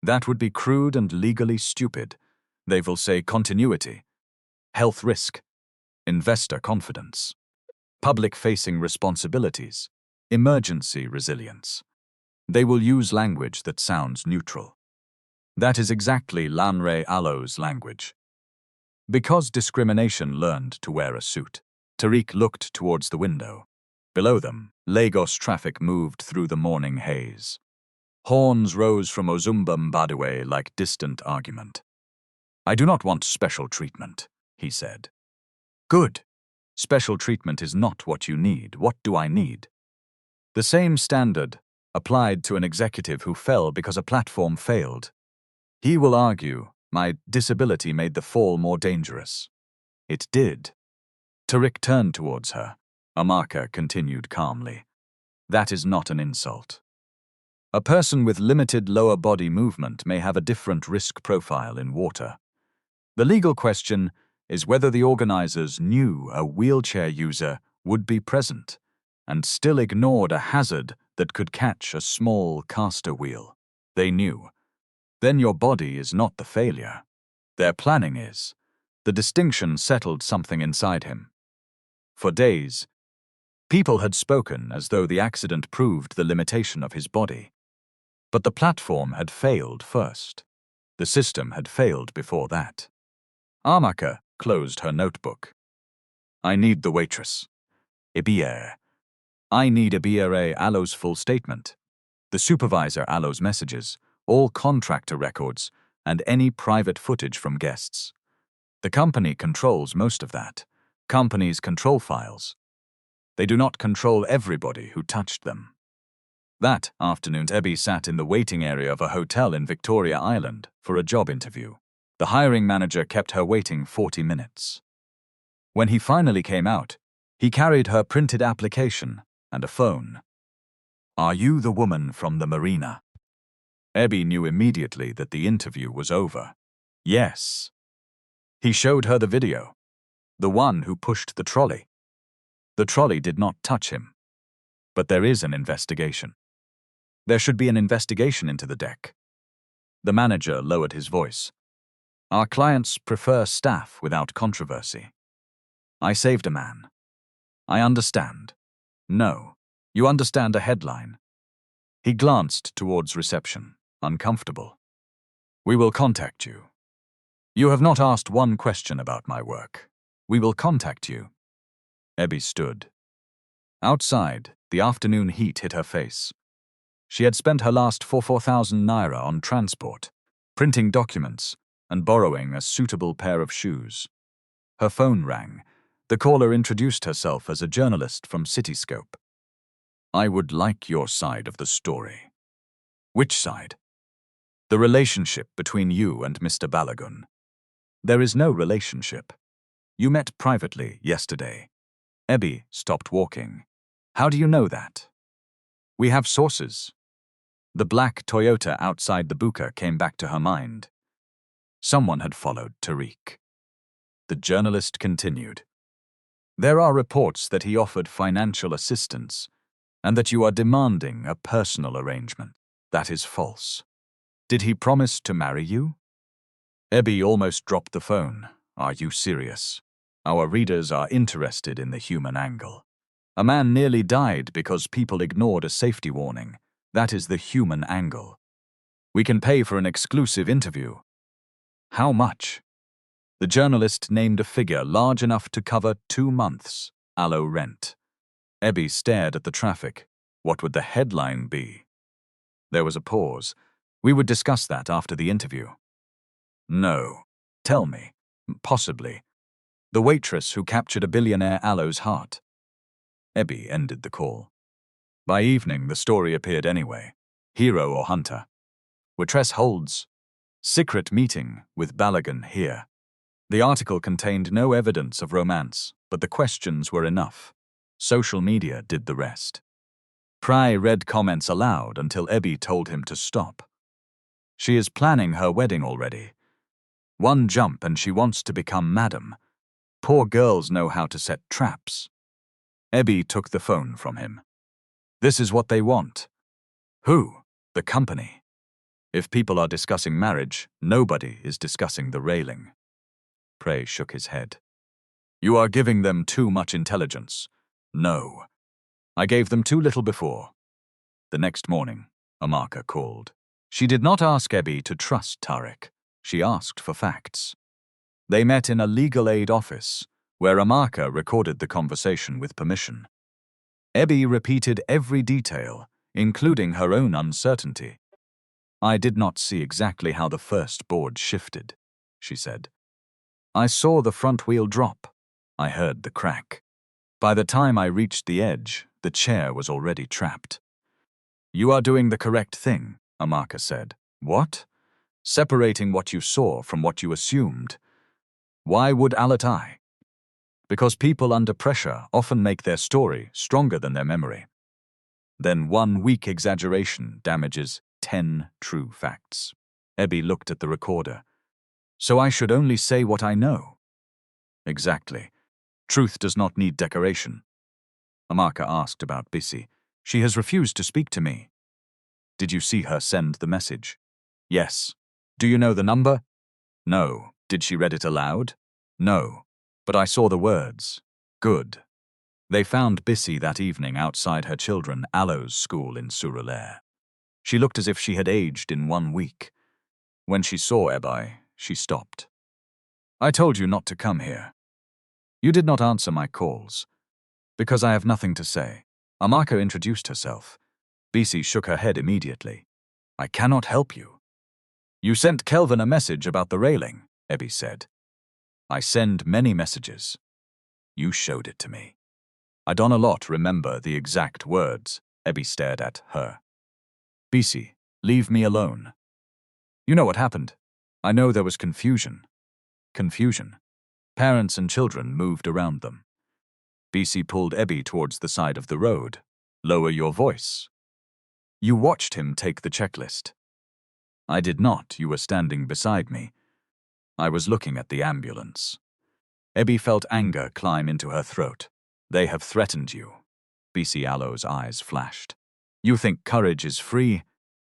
"That would be crude and legally stupid. They will say continuity, health risk, investor confidence, public-facing responsibilities, emergency resilience. They will use language that sounds neutral." That is exactly Lanray Allow's language. Because discrimination learned to wear a suit, Tariq looked towards the window. Below them, Lagos traffic moved through the morning haze. Horns rose from Ozumba Mbadiwe like distant argument. "I do not want special treatment," he said. "Good. Special treatment is not what you need. What do I need?" The same standard applied to an executive who fell because a platform failed. He will argue, "My disability made the fall more dangerous." It did. Tariq turned towards her. Amaka continued calmly. "That is not an insult. A person with limited lower body movement may have a different risk profile in water. The legal question is whether the organizers knew a wheelchair user would be present and still ignored a hazard that could catch a small caster wheel. They knew. Then your body is not the failure. Their planning is. The distinction settled something inside him. For days, people had spoken as though the accident proved the limitation of his body. But the platform had failed first. The system had failed before that. Amaka closed her notebook. "I need the waitress. Ibia. I need Ibia Allow's full statement. The supervisor Allow's messages, all contractor records, and any private footage from guests. The company controls most of that. Companies control files. They do not control everybody who touched them." That afternoon, Ebby sat in the waiting area of a hotel in Victoria Island for a job interview. The hiring manager kept her waiting 40 minutes. When he finally came out, he carried her printed application and a phone. "Are you the woman from the marina?" Ebby knew immediately that the interview was over. Yes. He showed her the video. The one who pushed the trolley. The trolley did not touch him. But there is an investigation. There should be an investigation into the deck. The manager lowered his voice. "Our clients prefer staff without controversy. I saved a man. I understand." "No, you understand a headline." He glanced towards reception, uncomfortable. "We will contact you. You have not asked one question about my work. We will contact you." Ebby stood. Outside, the afternoon heat hit her face. She had spent her last 4,000 naira on transport, printing documents, and borrowing a suitable pair of shoes. Her phone rang. The caller introduced herself as a journalist from Cityscope. "I would like your side of the story." "Which side?" "The relationship between you and Mr. Balagun." "There is no relationship. You met privately yesterday." Ebby stopped walking. "How do you know that?" "We have sources." The black Toyota outside the buka came back to her mind. Someone had followed Tariq. The journalist continued. "There are reports that he offered financial assistance and that you are demanding a personal arrangement. That is false. Did he promise to marry you?" Ebby almost dropped the phone. "Are you serious? Our readers are interested in the human angle. A man nearly died because people ignored a safety warning. That is the human angle. We can pay for an exclusive interview. How much? The journalist named a figure large enough to cover 2 months' aloe rent. Ebby stared at the traffic. What would the headline be? There was a pause. We would discuss that after the interview. No. Tell me. Possibly. The waitress who captured a billionaire aloe's heart. Ebby ended the call. By evening, the story appeared anyway. Hero or hunter. Waitress holds secret meeting with Billionaire Heir. The article contained no evidence of romance, but the questions were enough. Social media did the rest. Pry read comments aloud until Ebby told him to stop. She is planning her wedding already. One jump and she wants to become madam. Poor girls know how to set traps. Ebby took the phone from him. This is what they want. Who? The company. If people are discussing marriage, nobody is discussing the railing. Prey shook his head. You are giving them too much intelligence. No. I gave them too little before. The next morning, Amaka called. She did not ask Ebby to trust Tarek. She asked for facts. They met in a legal aid office, where Amaka recorded the conversation with permission. Ebby repeated every detail, including her own uncertainty. I did not see exactly how the first board shifted, she said. I saw the front wheel drop. I heard the crack. By the time I reached the edge, the chair was already trapped. You are doing the correct thing, Amaka said. What? Separating what you saw from what you assumed. Why would Alatai? Because people under pressure often make their story stronger than their memory. Then one weak exaggeration damages 10 true facts. Ebby looked at the recorder. So I should only say what I know. Exactly. Truth does not need decoration. Amaka asked about Bissy. She has refused to speak to me. Did you see her send the message? Yes. Do you know the number? No. Did she read it aloud? No. But I saw the words. Good. They found Bissy that evening outside her children Aloe's school in Surulere. She looked as if she had aged in 1 week. When she saw Ebby, she stopped. I told you not to come here. You did not answer my calls. Because I have nothing to say. Amaka introduced herself. Bissy shook her head immediately. I cannot help you. You sent Kelvin a message about the railing, Ebby said. I send many messages. You showed it to me. I don't a lot remember the exact words. Ebby stared at her. Bissy, leave me alone. You know what happened. I know there was confusion. Confusion. Parents and children moved around them. Bissy pulled Ebby towards the side of the road. Lower your voice. You watched him take the checklist. I did not. You were standing beside me. I was looking at the ambulance. Ebby felt anger climb into her throat. They have threatened you. Bissy Aloe's eyes flashed. You think courage is free?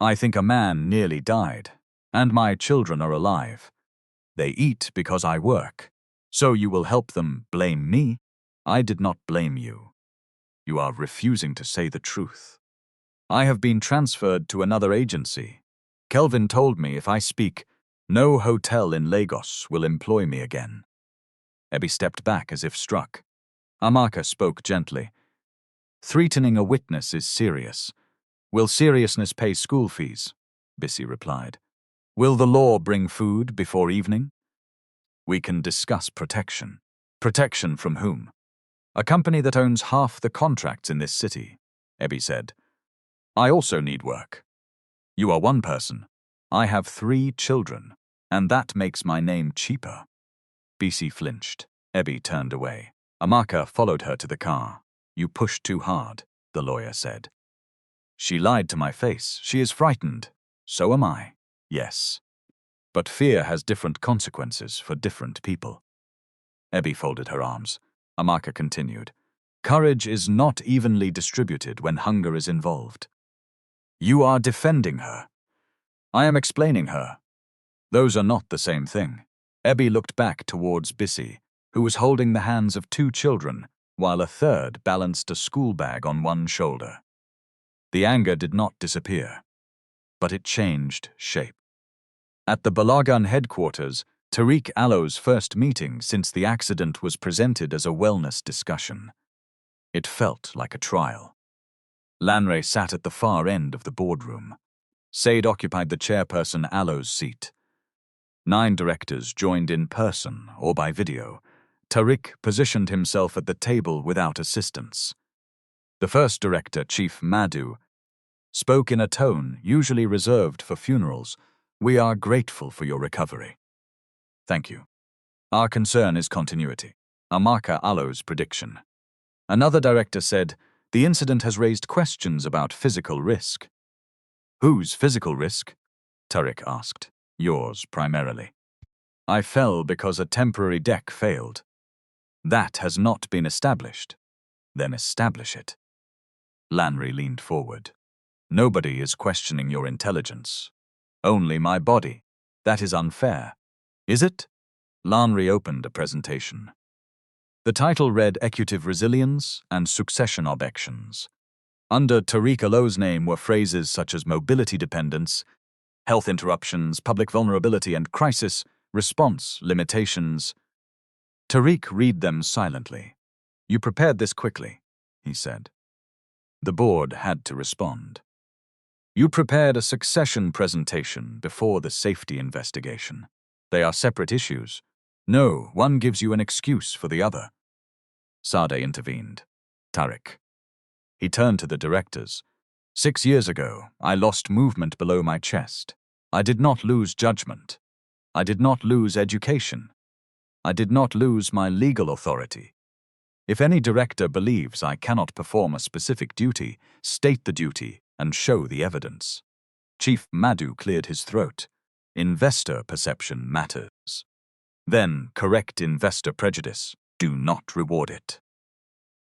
I think a man nearly died. And my children are alive. They eat because I work. So you will help them blame me? I did not blame you. You are refusing to say the truth. I have been transferred to another agency. Kelvin told me if I speak, no hotel in Lagos will employ me again. Ebby stepped back as if struck. Amaka spoke gently. Threatening a witness is serious. Will seriousness pay school fees? Bissy replied. Will the law bring food before evening? We can discuss protection. Protection from whom? A company that owns half the contracts in this city, Ebby said. I also need work. You are one person. I have 3 children, and that makes my name cheaper. Bissy flinched. Ebby turned away. Amaka followed her to the car. You pushed too hard, the lawyer said. She lied to my face. She is frightened. So am I. Yes. But fear has different consequences for different people. Ebby folded her arms. Amaka continued. Courage is not evenly distributed when hunger is involved. You are defending her. I am explaining her. Those are not the same thing. Ebby looked back towards Bissy, who was holding the hands of 2 children, while a third balanced a school bag on one shoulder. The anger did not disappear, but it changed shape. At the Balagan headquarters, Tariq Allo's first meeting since the accident was presented as a wellness discussion. It felt like a trial. Lanre sat at the far end of the boardroom. Said occupied the chairperson Allo's seat. 9 directors joined in person or by video. Tariq positioned himself at the table without assistance. The first director, Chief Madhu, spoke in a tone usually reserved for funerals. "We are grateful for your recovery." "Thank you. Our concern is continuity." Amaka Allo's prediction. Another director said, "The incident has raised questions about physical risk." "Whose physical risk?" Tariq asked. "Yours, primarily." "I fell because a temporary deck failed." "That has not been established." "Then establish it." Lanre leaned forward. "Nobody is questioning your intelligence. Only my body. That is unfair." "Is it?" Lanre opened a presentation. The title read Ecutive Resilience and Succession Objections. Under Tariq Allo's name were phrases such as mobility dependence, health interruptions, public vulnerability and crisis, response, limitations. Tariq read them silently. "You prepared this quickly," he said. The board had to respond. "You prepared a succession presentation before the safety investigation. They are separate issues. No, one gives you an excuse for the other." Sade intervened. "Tariq." He turned to the directors. 6 years ago, I lost movement below my chest. I did not lose judgment. I did not lose education. I did not lose my legal authority. If any director believes I cannot perform a specific duty, state the duty and show the evidence." Chief Madhu cleared his throat. "Investor perception matters. Then correct investor prejudice. Do not reward it."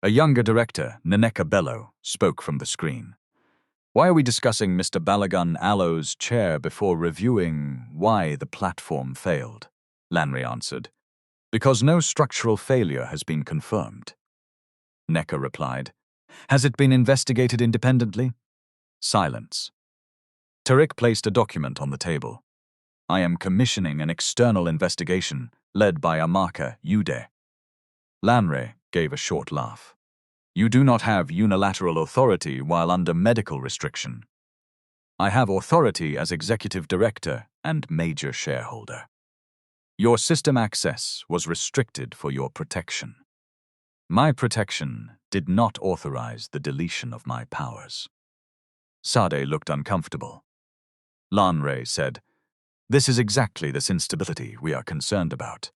A younger director, Naneka Bello, spoke from the screen. "Why are we discussing Mr. Balagan Allo's chair before reviewing why the platform failed?" Lanre answered. "Because no structural failure has been confirmed." Neka replied. "Has it been investigated independently?" Silence. Tariq placed a document on the table. "I am commissioning an external investigation led by Amaka Ude." Lanre gave a short laugh. "You do not have unilateral authority while under medical restriction." "I have authority as executive director and major shareholder." "Your system access was restricted for your protection." "My protection did not authorize the deletion of my powers." Sade looked uncomfortable. Lanre said, "This is exactly this instability we are concerned about.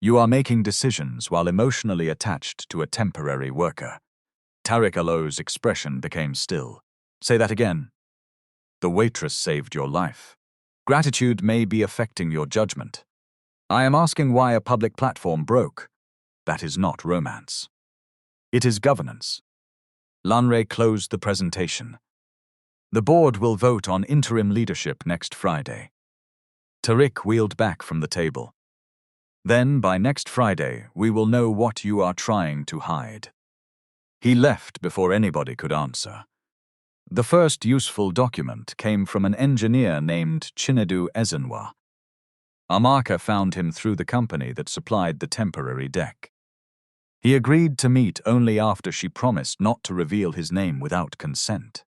You are making decisions while emotionally attached to a temporary worker." Tariq Allo's expression became still. "Say that again." "The waitress saved your life. Gratitude may be affecting your judgment. I am asking why a public platform broke. That is not romance. It is governance." Lanre closed the presentation. "The board will vote on interim leadership next Friday." Tariq wheeled back from the table. "Then, by next Friday, we will know what you are trying to hide." He left before anybody could answer. The first useful document came from an engineer named Chinedu Ezenwa. Amaka found him through the company that supplied the temporary deck. He agreed to meet only after she promised not to reveal his name without consent.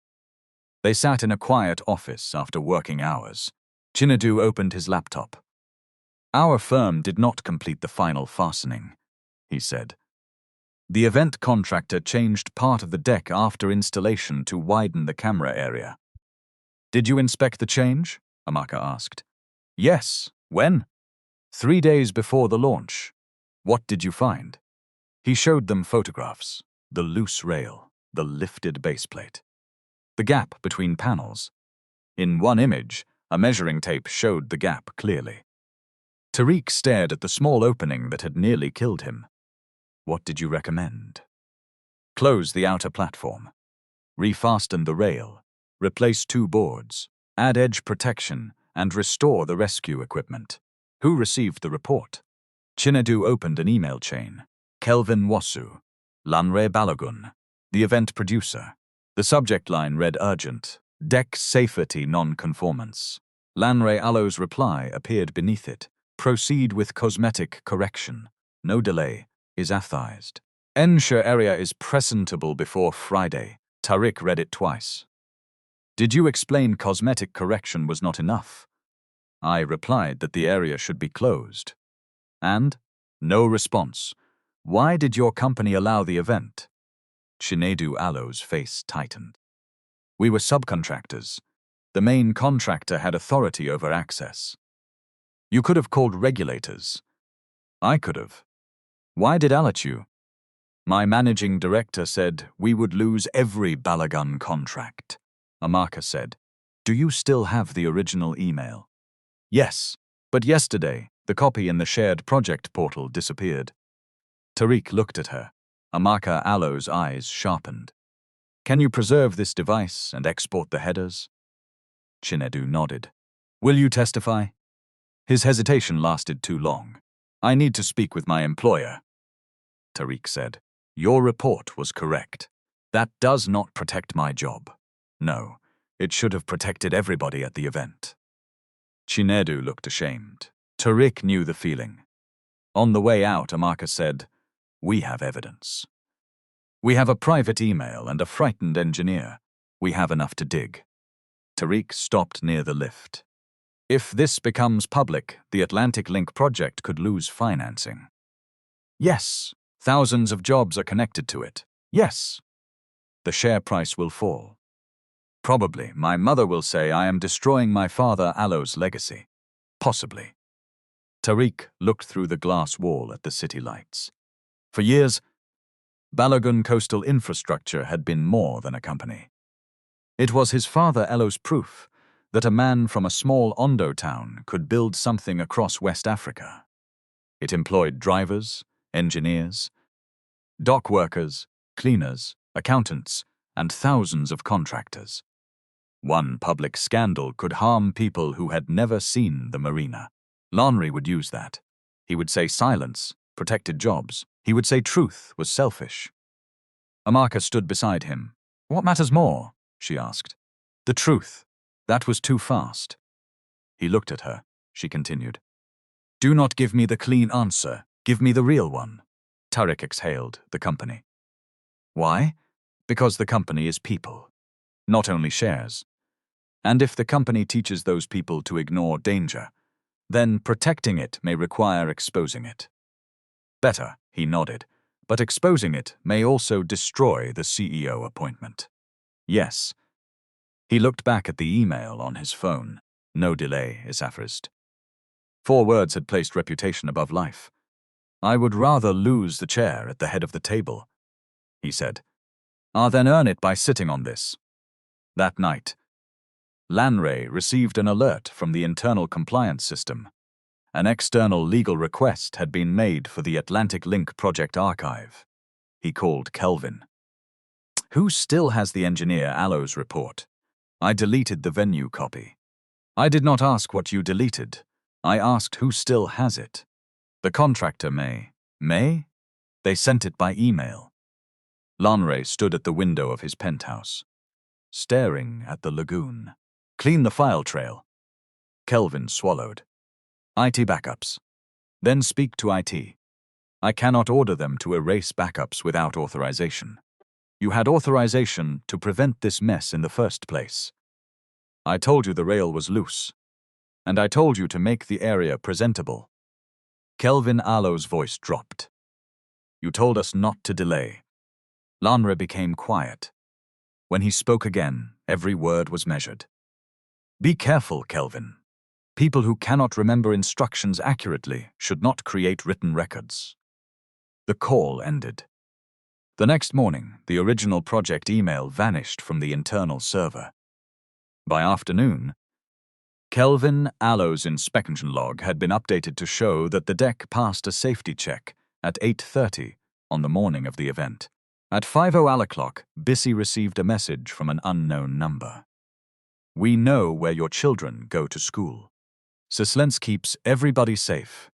They sat in a quiet office after working hours. Chinedu opened his laptop. "Our firm did not complete the final fastening," he said. "The event contractor changed part of the deck after installation to widen the camera area." "Did you inspect the change?" Amaka asked. "Yes. When?" "3 days before the launch." "What did you find?" He showed them photographs: the loose rail, the lifted baseplate, the gap between panels. In one image, a measuring tape showed the gap clearly. Tariq stared at the small opening that had nearly killed him. "What did you recommend?" "Close the outer platform. Refasten the rail. Replace 2 boards. Add edge protection and restore the rescue equipment." "Who received the report?" Chinedu opened an email chain. "Kelvin Wasu, Lanre Balagun, the event producer." The subject line read urgent, deck safety non-conformance. Lanre Allo's reply appeared beneath it. Proceed with cosmetic correction. No delay is authorized. Ensure area is presentable before Friday. Tariq read it twice. Did you explain cosmetic correction was not enough? I replied that the area should be closed. And? No response. Why did your company allow the event? Chinedu Allo's face tightened. We were subcontractors. The main contractor had authority over access. You could have called regulators. I could have. Why did I let you? My managing director said we would lose every Balagan contract. Amaka said, do you still have the original email? Yes, but yesterday, the copy in the shared project portal disappeared. Tariq looked at her. Amaka Allo's eyes sharpened. Can you preserve this device and export the headers? Chinedu nodded. Will you testify? His hesitation lasted too long. I need to speak with my employer. Tariq said, your report was correct. That does not protect my job. No, it should have protected everybody at the event. Chinedu looked ashamed. Tariq knew the feeling. On the way out, Amaka said, we have evidence. We have a private email and a frightened engineer. We have enough to dig. Tariq stopped near the lift. If this becomes public, the Atlantic Link project could lose financing. Yes, thousands of jobs are connected to it. Yes. The share price will fall. Probably, my mother will say I am destroying my father Allo's legacy. Possibly. Tariq looked through the glass wall at the city lights. For years, Balagan Coastal Infrastructure had been more than a company. It was his father Allo's proof that a man from a small Ondo town could build something across West Africa. It employed drivers, engineers, dock workers, cleaners, accountants, and thousands of contractors. One public scandal could harm people who had never seen the marina. Lanre would use that. He would say silence protected jobs. He would say truth was selfish. Amaka stood beside him. What matters more? She asked. The truth. That was too fast. He looked at her. She continued. Do not give me the clean answer. Give me the real one. Tariq exhaled, the company. Why? Because the company is people, not only shares. And if the company teaches those people to ignore danger, then protecting it may require exposing it. Better, he nodded, but exposing it may also destroy the CEO appointment. Yes. He looked back at the email on his phone. No delay is aphorized. 4 words had placed reputation above life. I would rather lose the chair at the head of the table, he said. I'll then earn it by sitting on this. That night, Lanre received an alert from the internal compliance system. An external legal request had been made for the Atlantic Link project archive. He called Kelvin. Who still has the engineer Allo's report? I deleted the venue copy. I did not ask what you deleted. I asked who still has it. The contractor may. May? They sent it by email. Lanre stood at the window of his penthouse, staring at the lagoon. Clean the file trail. Kelvin swallowed. IT backups. Then speak to IT. I cannot order them to erase backups without authorization. You had authorization to prevent this mess in the first place. I told you the rail was loose. And I told you to make the area presentable. Kelvin Allo's voice dropped. You told us not to delay. Lanre became quiet. When he spoke again, every word was measured. Be careful, Kelvin. People who cannot remember instructions accurately should not create written records. The call ended. The next morning, the original project email vanished from the internal server. By afternoon, Kelvin Allo's inspection log had been updated to show that the deck passed a safety check at 8:30 on the morning of the event. At 5:00 Bissy received a message from an unknown number. We know where your children go to school. Sislens keeps everybody safe.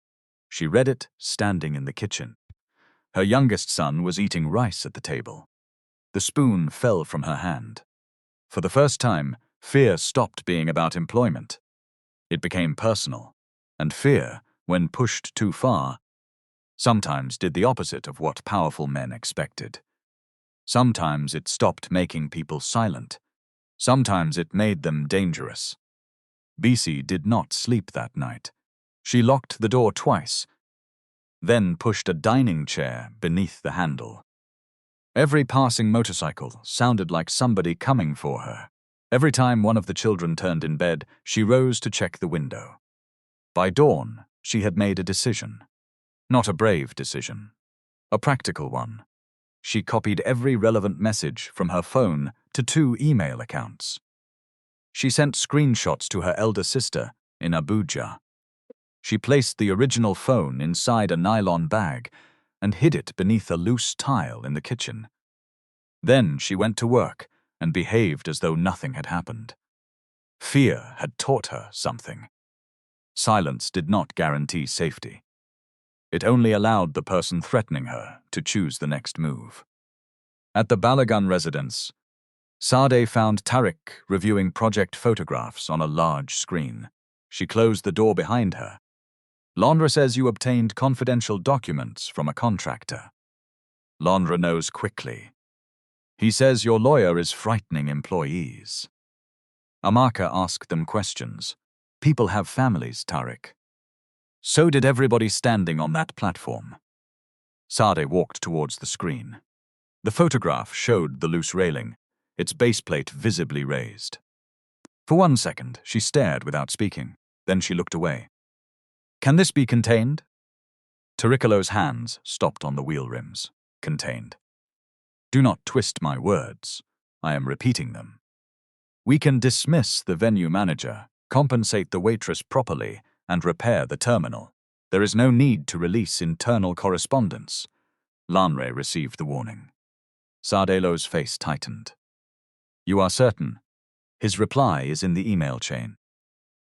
She read it, standing in the kitchen. Her youngest son was eating rice at the table. The spoon fell from her hand. For the first time, fear stopped being about employment. It became personal, and fear, when pushed too far, sometimes did the opposite of what powerful men expected. Sometimes it stopped making people silent. Sometimes it made them dangerous. BC did not sleep that night. She locked the door twice, then pushed a dining chair beneath the handle. Every passing motorcycle sounded like somebody coming for her. Every time one of the children turned in bed, she rose to check the window. By dawn, she had made a decision. Not a brave decision, a practical one. She copied every relevant message from her phone to 2 email accounts. She sent screenshots to her elder sister in Abuja. She placed the original phone inside a nylon bag and hid it beneath a loose tile in the kitchen. Then she went to work and behaved as though nothing had happened. Fear had taught her something. Silence did not guarantee safety. It only allowed the person threatening her to choose the next move. At the Balagan residence, Sade found Tariq reviewing project photographs on a large screen. She closed the door behind her. Londra says you obtained confidential documents from a contractor. Londra knows quickly. He says your lawyer is frightening employees. Amaka asked them questions. People have families, Tariq. So did everybody standing on that platform. Sade walked towards the screen. The photograph showed the loose railing, its baseplate visibly raised. For 1 second, she stared without speaking. Then she looked away. Can this be contained? Taricolo's hands stopped on the wheel rims. Contained. Do not twist my words. I am repeating them. We can dismiss the venue manager, compensate the waitress properly, and repair the terminal. There is no need to release internal correspondence. Lanre received the warning. Sardelo's face tightened. You are certain? His reply is in the email chain.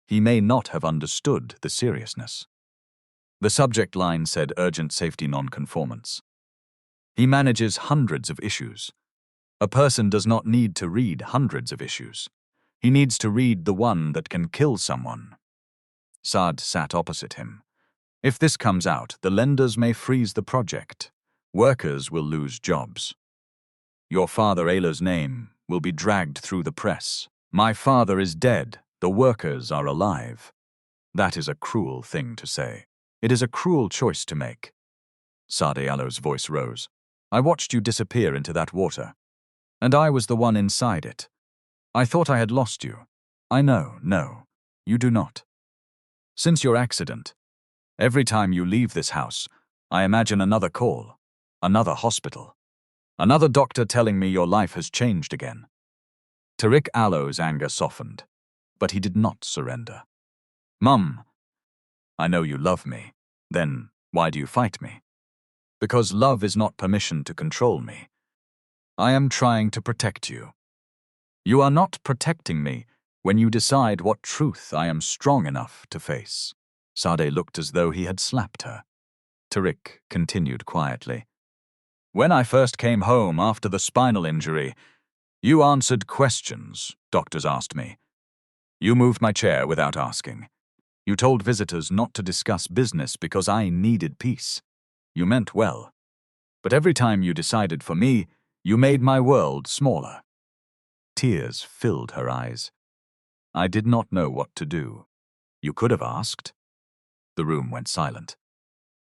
He may not have understood the seriousness. The subject line said urgent safety non-conformance. He manages hundreds of issues. A person does not need to read hundreds of issues. He needs to read the one that can kill someone. Saad sat opposite him. If this comes out, the lenders may freeze the project. Workers will lose jobs. Your father Ayla's name will be dragged through the press. My father is dead. The workers are alive. That is a cruel thing to say. It is a cruel choice to make. Sade Alo's voice rose. I watched you disappear into that water. And I was the one inside it. I thought I had lost you. I know, no, you do not. Since your accident, every time you leave this house, I imagine another call, another hospital, another doctor telling me your life has changed again. Tariq Alo's anger softened, but he did not surrender. Mum, I know you love me. Then why do you fight me? Because love is not permission to control me. I am trying to protect you. You are not protecting me when you decide what truth I am strong enough to face. Sade looked as though he had slapped her. Tariq continued quietly. When I first came home after the spinal injury, you answered questions doctors asked me. You moved my chair without asking. You told visitors not to discuss business because I needed peace. You meant well. But every time you decided for me, you made my world smaller. Tears filled her eyes. I did not know what to do. You could have asked. The room went silent.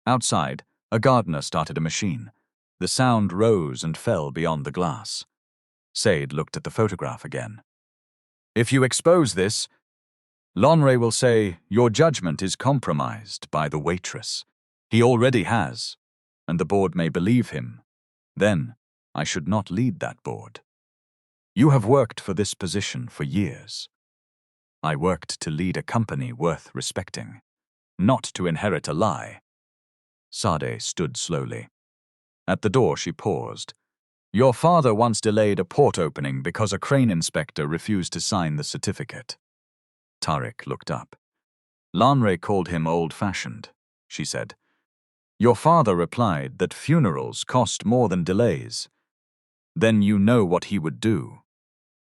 Outside, a gardener started a machine. The sound rose and fell beyond the glass. Said looked at the photograph again. If you expose this, Lonre will say your judgment is compromised by the waitress. He already has, and the board may believe him. Then, I should not lead that board. You have worked for this position for years. I worked to lead a company worth respecting, not to inherit a lie. Sade stood slowly. At the door she paused. Your father once delayed a port opening because a crane inspector refused to sign the certificate. Tariq looked up. Lanre called him old-fashioned, she said. Your father replied that funerals cost more than delays. Then you know what he would do.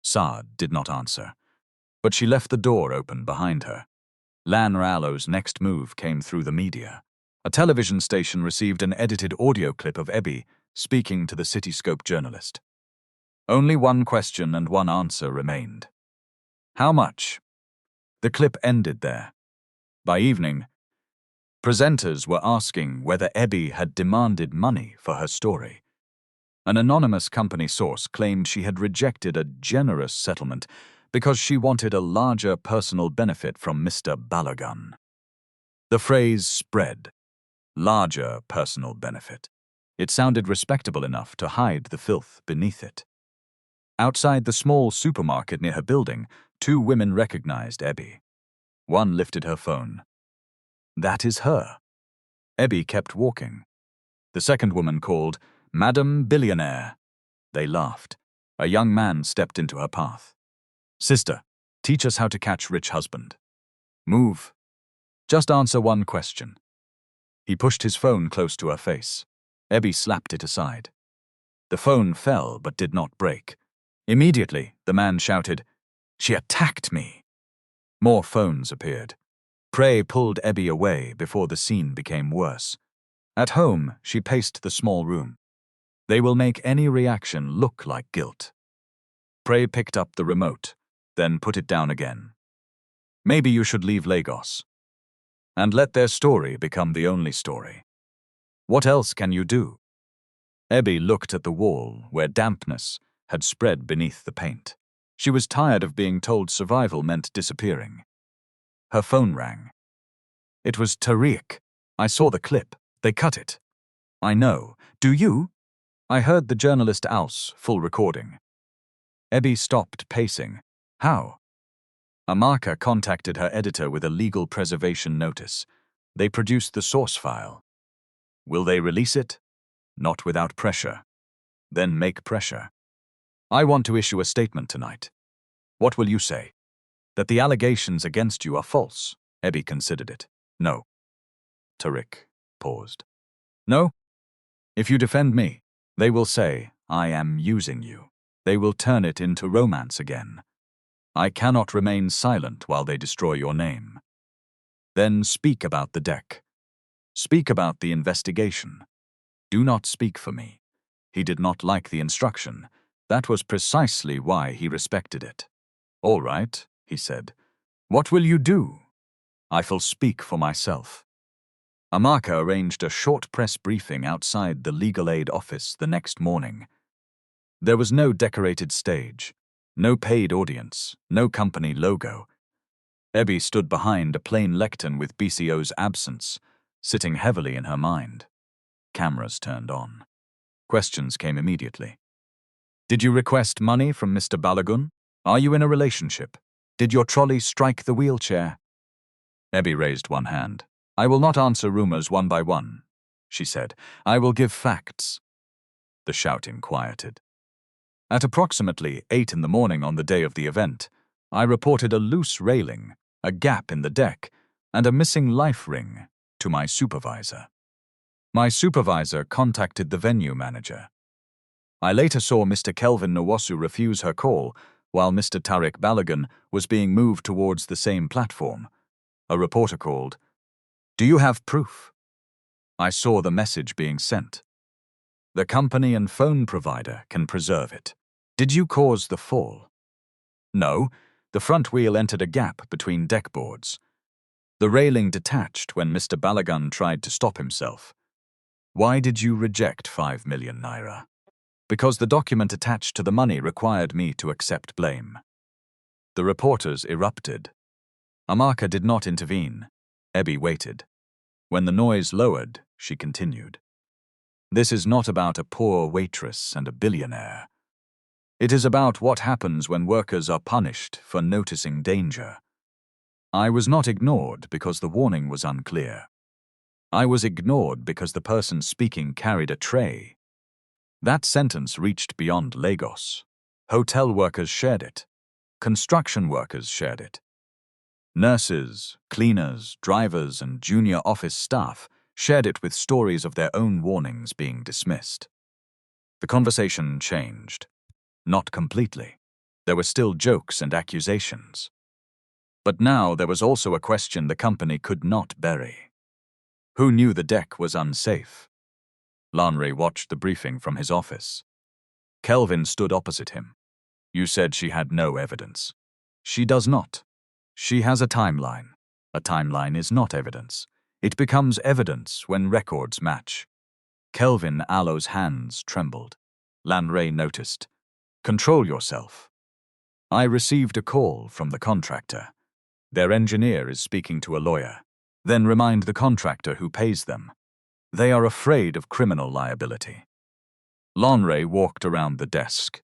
Saad did not answer, but she left the door open behind her. Lan Rallo's next move came through the media. A television station received an edited audio clip of Ebby speaking to the Cityscope journalist. Only one question and one answer remained. How much? The clip ended there. By evening, presenters were asking whether Ebby had demanded money for her story. An anonymous company source claimed she had rejected a generous settlement because she wanted a larger personal benefit from Mr. Balagun. The phrase spread. Larger personal benefit. It sounded respectable enough to hide the filth beneath it. Outside the small supermarket near her building, two women recognized Ebby. One lifted her phone. That is her. Ebby kept walking. The second woman called, Madam Billionaire. They laughed. A young man stepped into her path. Sister, teach us how to catch rich husband. Move. Just answer one question. He pushed his phone close to her face. Ebby slapped it aside. The phone fell but did not break. Immediately, the man shouted, She attacked me. More phones appeared. Prey pulled Ebby away before the scene became worse. At home, she paced the small room. They will make any reaction look like guilt. Prey picked up the remote, then put it down again. Maybe you should leave Lagos. And let their story become the only story. What else can you do? Ebby looked at the wall where dampness had spread beneath the paint. She was tired of being told survival meant disappearing. Her phone rang. It was Tariq. I saw the clip. They cut it. I know. Do you? I heard the journalist Al's full recording. Ebby stopped pacing. How? Amaka contacted her editor with a legal preservation notice. They produced the source file. Will they release it? Not without pressure. Then make pressure. I want to issue a statement tonight. What will you say? That the allegations against you are false. Ebby considered it. No. Tariq paused. No? If you defend me, they will say, I am using you. They will turn it into romance again. I cannot remain silent while they destroy your name. Then speak about the deck. Speak about the investigation. Do not speak for me. He did not like the instruction. That was precisely why he respected it. All right, he said. What will you do? I will speak for myself. Amaka arranged a short press briefing outside the legal aid office the next morning. There was no decorated stage, no paid audience, no company logo. Ebby stood behind a plain lectern with BCO's absence, sitting heavily in her mind. Cameras turned on. Questions came immediately. Did you request money from Mr. Balagun? Are you in a relationship? Did your trolley strike the wheelchair? Ebby raised one hand. I will not answer rumors one by one, she said. I will give facts. The shouting quieted. At approximately 8 in the morning on the day of the event, I reported a loose railing, a gap in the deck, and a missing life ring to my supervisor. My supervisor contacted the venue manager. I later saw Mr. Kelvin Nwasu refuse her call while Mr. Tariq Balagun was being moved towards the same platform. A reporter called, Do you have proof? I saw the message being sent. The company and phone provider can preserve it. Did you cause the fall? No, the front wheel entered a gap between deck boards. The railing detached when Mr. Balagun tried to stop himself. Why did you reject 5 million naira? Because the document attached to the money required me to accept blame. The reporters erupted. Amaka did not intervene. Ebby waited. When the noise lowered, she continued. This is not about a poor waitress and a billionaire. It is about what happens when workers are punished for noticing danger. I was not ignored because the warning was unclear. I was ignored because the person speaking carried a tray. That sentence reached beyond Lagos. Hotel workers shared it. Construction workers shared it. Nurses, cleaners, drivers, and junior office staff shared it with stories of their own warnings being dismissed. The conversation changed. Not completely. There were still jokes and accusations. But now there was also a question the company could not bury. Who knew the deck was unsafe? Lanre watched the briefing from his office. Kelvin stood opposite him. You said she had no evidence. She does not. She has a timeline. A timeline is not evidence. It becomes evidence when records match. Kelvin Allow's hands trembled. Lanre noticed. Control yourself. I received a call from the contractor. Their engineer is speaking to a lawyer. Then remind the contractor who pays them. They are afraid of criminal liability. Lanre walked around the desk.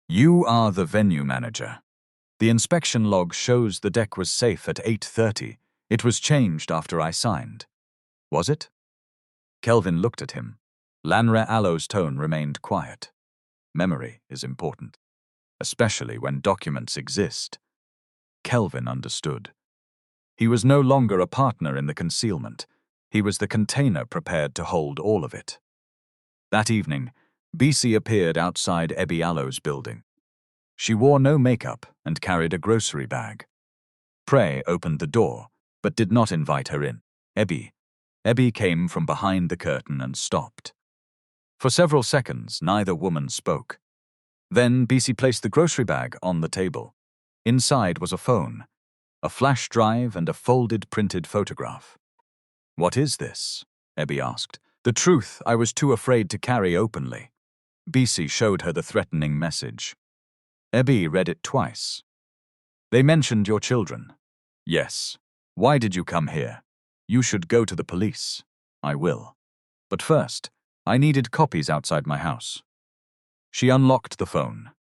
You are the venue manager. The inspection log shows the deck was safe at 8:30. It was changed after I signed. Was it? Kelvin looked at him. Lanre Allow's tone remained quiet. Memory is important, especially when documents exist. Kelvin understood. He was no longer a partner in the concealment. He was the container prepared to hold all of it. That evening, BC appeared outside Ebby Allow's building. She wore no makeup and carried a grocery bag. Prey opened the door, but did not invite her in. Ebby came from behind the curtain and stopped. For several seconds, neither woman spoke. Then BC placed the grocery bag on the table. Inside was a phone, a flash drive, and a folded printed photograph. What is this? Ebby asked. The truth I was too afraid to carry openly. BC showed her the threatening message. Ebby read it twice. They mentioned your children. Yes. Why did you come here? You should go to the police. I will. But first, I needed copies outside my house. She unlocked the phone.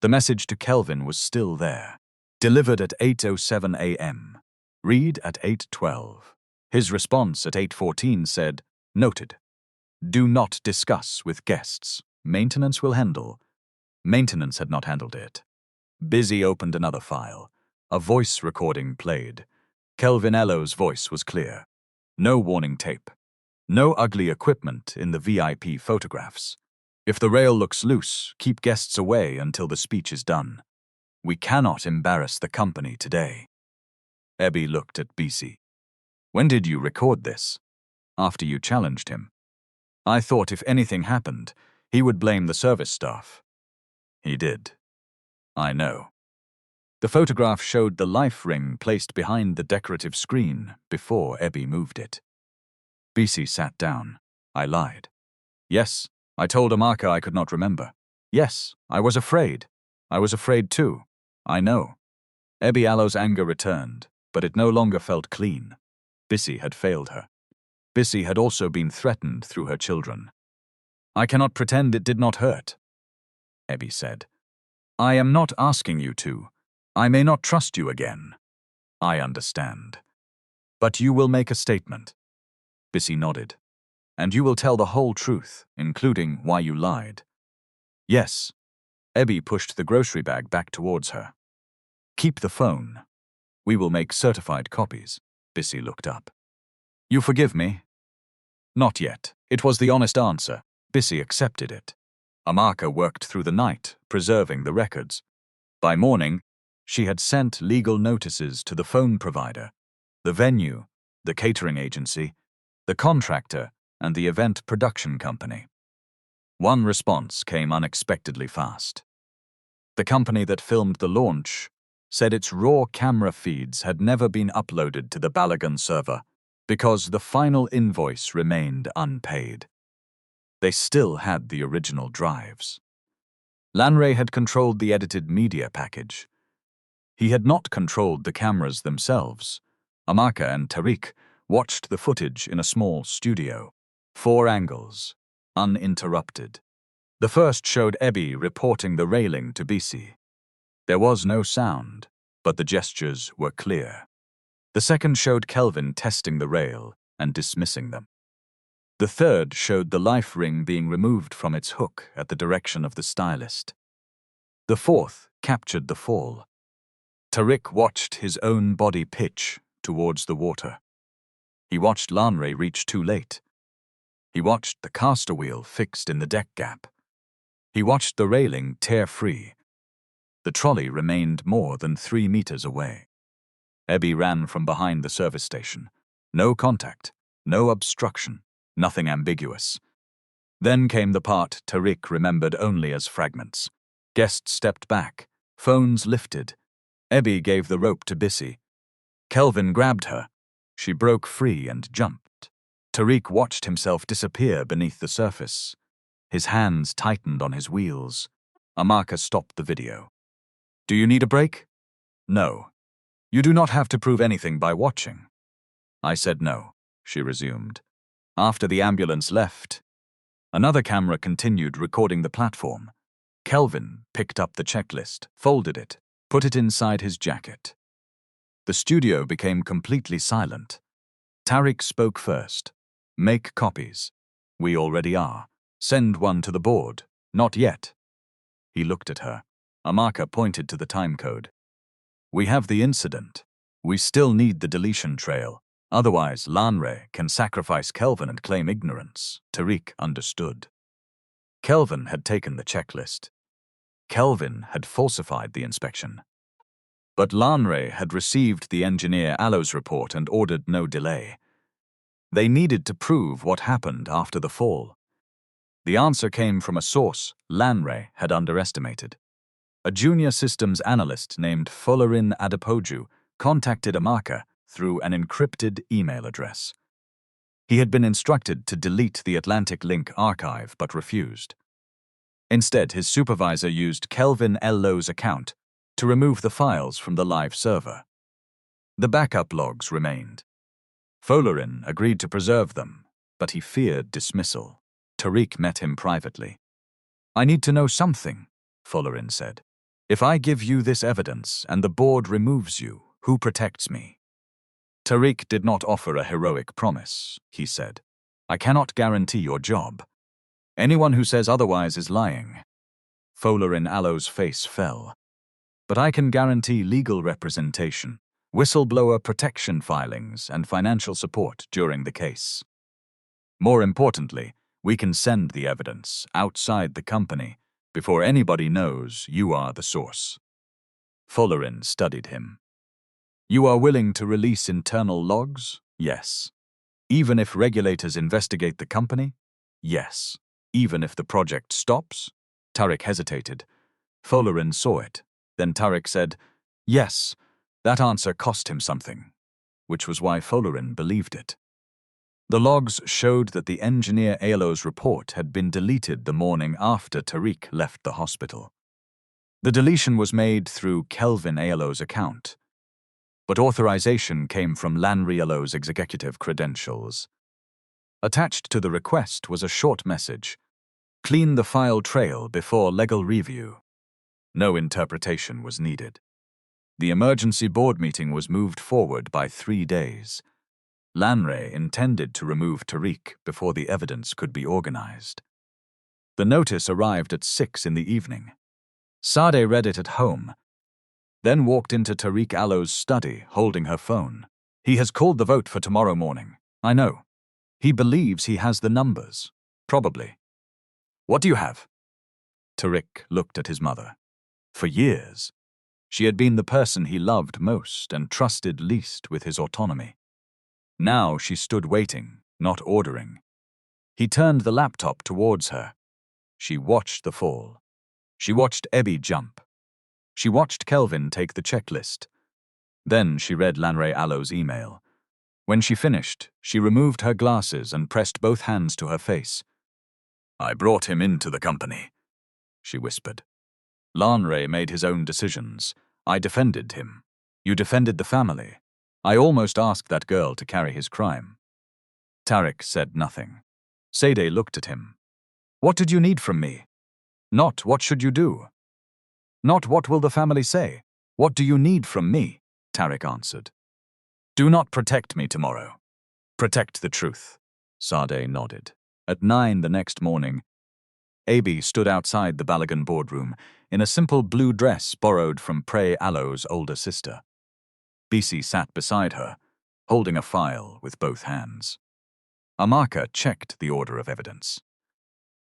The message to Kelvin was still there. Delivered at 8:07 a.m. Read at 8:12. His response at 8:14 said, Noted. Do not discuss with guests. Maintenance will handle. Maintenance had not handled it. Busy opened another file. A voice recording played. Kelvin Allow's voice was clear. No warning tape. No ugly equipment in the VIP photographs. If the rail looks loose, keep guests away until the speech is done. We cannot embarrass the company today. Ebby looked at BC. When did you record this? After you challenged him. I thought if anything happened, he would blame the service staff. He did. I know. The photograph showed the life ring placed behind the decorative screen before Ebby moved it. BC sat down. I lied. Yes, I told Amaka I could not remember. Yes, I was afraid. I was afraid too. I know. Ebby Allow's anger returned, but it no longer felt clean. Bissy had failed her. Bissy had also been threatened through her children. I cannot pretend it did not hurt, Ebby said. I am not asking you to. I may not trust you again. I understand. But you will make a statement. Bissy nodded. And you will tell the whole truth, including why you lied. Yes. Ebby pushed the grocery bag back towards her. Keep the phone. We will make certified copies. Bissy looked up. You forgive me? Not yet. It was the honest answer. Bissy accepted it. Amaka worked through the night, preserving the records. By morning, she had sent legal notices to the phone provider, the venue, the catering agency, the contractor, and the event production company. One response came unexpectedly fast. The company that filmed the launch said its raw camera feeds had never been uploaded to the Balagan server because the final invoice remained unpaid. They still had the original drives. Lanre had controlled the edited media package. He had not controlled the cameras themselves. Amaka and Tariq watched the footage in a small studio. 4 angles, uninterrupted. The first showed Ebby reporting the railing to BC. There was no sound, but the gestures were clear. The second showed Kelvin testing the rail and dismissing them. The third showed the life ring being removed from its hook at the direction of the stylist. The fourth captured the fall. Tariq watched his own body pitch towards the water. He watched Lanre reach too late. He watched the caster wheel fixed in the deck gap. He watched the railing tear free. The trolley remained more than 3 meters away. Ebby ran from behind the service station. No contact, no obstruction, nothing ambiguous. Then came the part Tariq remembered only as fragments. Guests stepped back, phones lifted. Ebby gave the rope to Bissy. Kelvin grabbed her. She broke free and jumped. Tariq watched himself disappear beneath the surface. His hands tightened on his wheels. Amaka stopped the video. "Do you need a break?" "No. You do not have to prove anything by watching." "I said no," she resumed. After the ambulance left, another camera continued recording the platform. Kelvin picked up the checklist, folded it, put it inside his jacket. The studio became completely silent. Tariq spoke first. "Make copies." "We already are." "Send one to the board." "Not yet." He looked at her. Amaka pointed to the timecode. "We have the incident. We still need the deletion trail. Otherwise, Lanre can sacrifice Kelvin and claim ignorance." Tariq understood. Kelvin had taken the checklist. Kelvin had falsified the inspection. But Lanre had received the engineer Allo's report and ordered no delay. They needed to prove what happened after the fall. The answer came from a source Lanre had underestimated. A junior systems analyst named Folarin Adepoju contacted Amaka through an encrypted email address. He had been instructed to delete the Atlantic Link archive but refused. Instead, his supervisor used Kelvin Lo's account to remove the files from the live server. The backup logs remained. Folarin agreed to preserve them, but he feared dismissal. Tariq met him privately. "I need to know something," Folarin said. "If I give you this evidence and the board removes you, who protects me?" Tariq did not offer a heroic promise. He said, "I cannot guarantee your job. Anyone who says otherwise is lying." Folarin Allo's face fell. "But I can guarantee legal representation, whistleblower protection filings, and financial support during the case. More importantly, we can send the evidence outside the company before anybody knows you are the source." Folarin studied him. "You are willing to release internal logs?" "Yes." "Even if regulators investigate the company?" "Yes." "Even if the project stops?" Tariq hesitated. Folarin saw it. Then Tariq said, "Yes." That answer cost him something, which was why Folarin believed it. The logs showed that the engineer Ailo's report had been deleted the morning after Tariq left the hospital. The deletion was made through Kelvin Ailo's account, but authorization came from Lanre Ailo's executive credentials. Attached to the request was a short message: "Clean the file trail before legal review." No interpretation was needed. The emergency board meeting was moved forward by 3 days. Lanre intended to remove Tariq before the evidence could be organized. The notice arrived at 6 in the evening. Sade read it at home, then walked into Tariq Allo's study holding her phone. "He has called the vote for tomorrow morning." "I know. He believes he has the numbers." "Probably." "What do you have?" Tariq looked at his mother. For years, she had been the person he loved most and trusted least with his autonomy. Now she stood waiting, not ordering. He turned the laptop towards her. She watched the fall. She watched Ebby jump. She watched Kelvin take the checklist. Then she read Lanre Allo's email. When she finished, she removed her glasses and pressed both hands to her face. "I brought him into the company," she whispered. "Lanre made his own decisions. I defended him. You defended the family. I almost asked that girl to carry his crime." Tariq said nothing. Sade looked at him. "What did you need from me? Not what should you do? Not what will the family say? What do you need from me?" Tariq answered. "Do not protect me tomorrow. Protect the truth." Sade nodded. At 9 the next morning, Abi stood outside the Balagan boardroom in a simple blue dress borrowed from Prey Allo's older sister. Bisi sat beside her, holding a file with both hands. Amaka checked the order of evidence.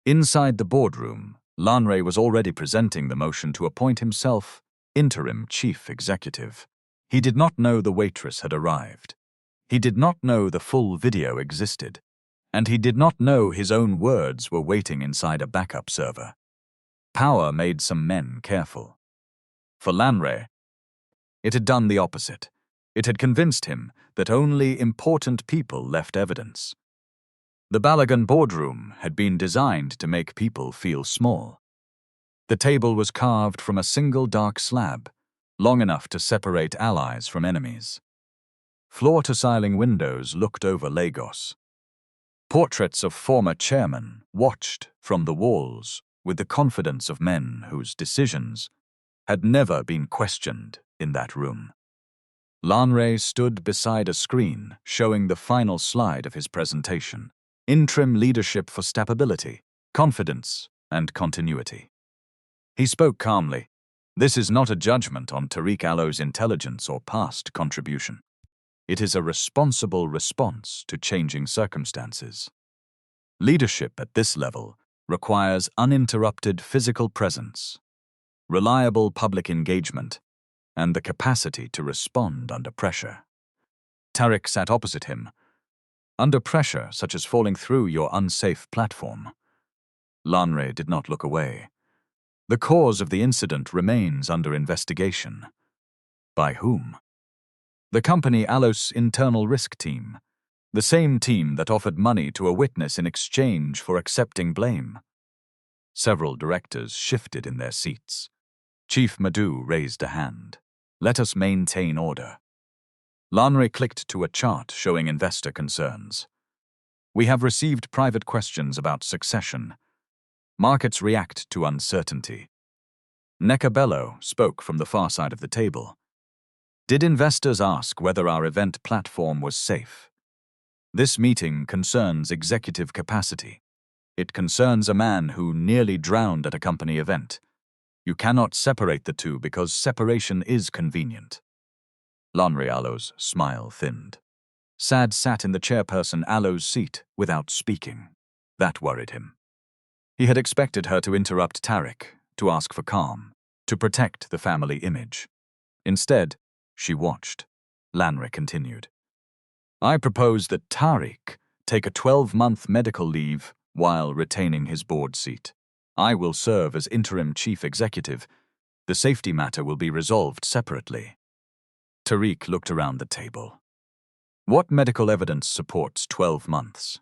Inside the boardroom, Lanre was already presenting the motion to appoint himself interim chief executive. He did not know the waitress had arrived. He did not know the full video existed. And he did not know his own words were waiting inside a backup server. Power made some men careful. For Lanre, it had done the opposite. It had convinced him that only important people left evidence. The Balagan boardroom had been designed to make people feel small. The table was carved from a single dark slab, long enough to separate allies from enemies. Floor-to-ceiling windows looked over Lagos. Portraits of former chairmen watched from the walls with the confidence of men whose decisions had never been questioned in that room. Lanre stood beside a screen showing the final slide of his presentation. Interim leadership for stability, confidence, and continuity. He spoke calmly. This is not a judgment on Tariq Allo's intelligence or past contribution. It is a responsible response to changing circumstances. Leadership at this level requires uninterrupted physical presence, reliable public engagement, and the capacity to respond under pressure. Tariq sat opposite him. Under pressure, such as falling through your unsafe platform. Lanre did not look away. The cause of the incident remains under investigation. By whom? The company Allos internal risk team, the same team that offered money to a witness in exchange for accepting blame. Several directors shifted in their seats. Chief Madhu raised a hand. Let us maintain order. Lanre clicked to a chart showing investor concerns. We have received private questions about succession. Markets react to uncertainty. Nekabello spoke from the far side of the table. Did investors ask whether our event platform was safe? This meeting concerns executive capacity. It concerns a man who nearly drowned at a company event. You cannot separate the two because separation is convenient. Lanre Allo's smile thinned. Sad sat in the chairperson Allo's seat without speaking. That worried him. He had expected her to interrupt Tariq, to ask for calm, to protect the family image. Instead, she watched. Lanre continued. I propose that Tariq take a 12-month medical leave while retaining his board seat. I will serve as interim chief executive. The safety matter will be resolved separately. Tariq looked around the table. What medical evidence supports 12 months?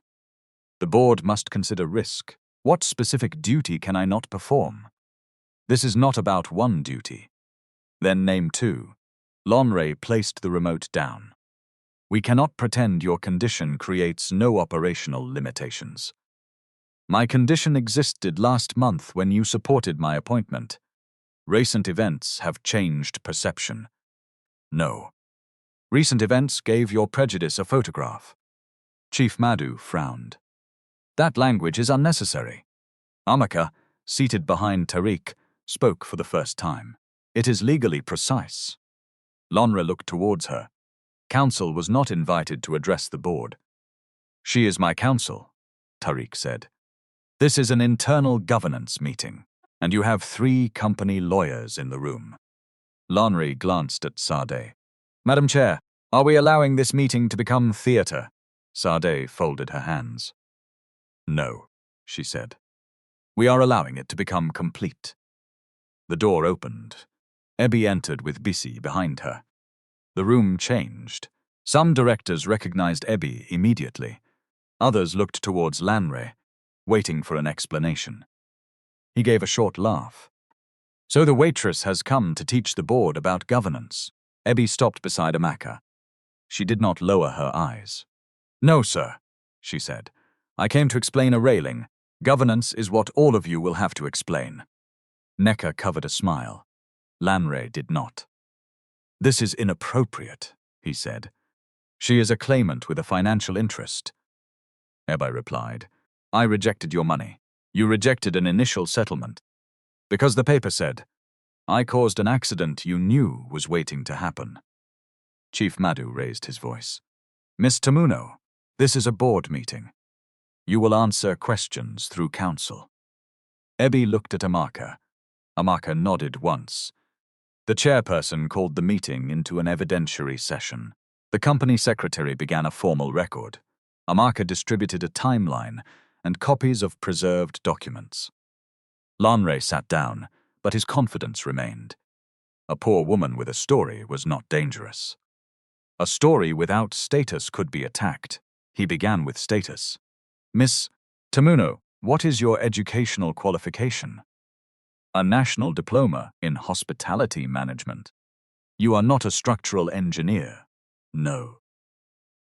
The board must consider risk. What specific duty can I not perform? This is not about one duty. Then name two. Lanre placed the remote down. We cannot pretend your condition creates no operational limitations. My condition existed last month when you supported my appointment. Recent events have changed perception. No. Recent events gave your prejudice a photograph. Chief Madhu frowned. That language is unnecessary. Amaka, seated behind Tariq, spoke for the first time. It is legally precise. Lanre looked towards her. Counsel was not invited to address the board. She is my counsel, Tariq said. This is an internal governance meeting, and you have 3 company lawyers in the room. Lanre glanced at Sade. Madam Chair, are we allowing this meeting to become theatre? Sade folded her hands. No, she said. We are allowing it to become complete. The door opened. Ebby entered with Bisi behind her. The room changed. Some directors recognized Ebby immediately. Others looked towards Lanre, waiting for an explanation. He gave a short laugh. So the waitress has come to teach the board about governance. Ebby stopped beside Amaka. She did not lower her eyes. No, sir, she said. I came to explain a railing. Governance is what all of you will have to explain. Neka covered a smile. Lanre did not. This is inappropriate, he said. She is a claimant with a financial interest. Ebby replied. I rejected your money. You rejected an initial settlement. Because the paper said, I caused an accident you knew was waiting to happen. Chief Madhu raised his voice. Miss Tamuno, this is a board meeting. You will answer questions through counsel. Ebby looked at Amaka. Amaka nodded once. The chairperson called the meeting into an evidentiary session. The company secretary began a formal record. Amaka distributed a timeline and copies of preserved documents. Lanre sat down, but his confidence remained. A poor woman with a story was not dangerous. A story without status could be attacked. He began with status. Miss Tamuno, what is your educational qualification? A national diploma in hospitality management. You are not a structural engineer? No.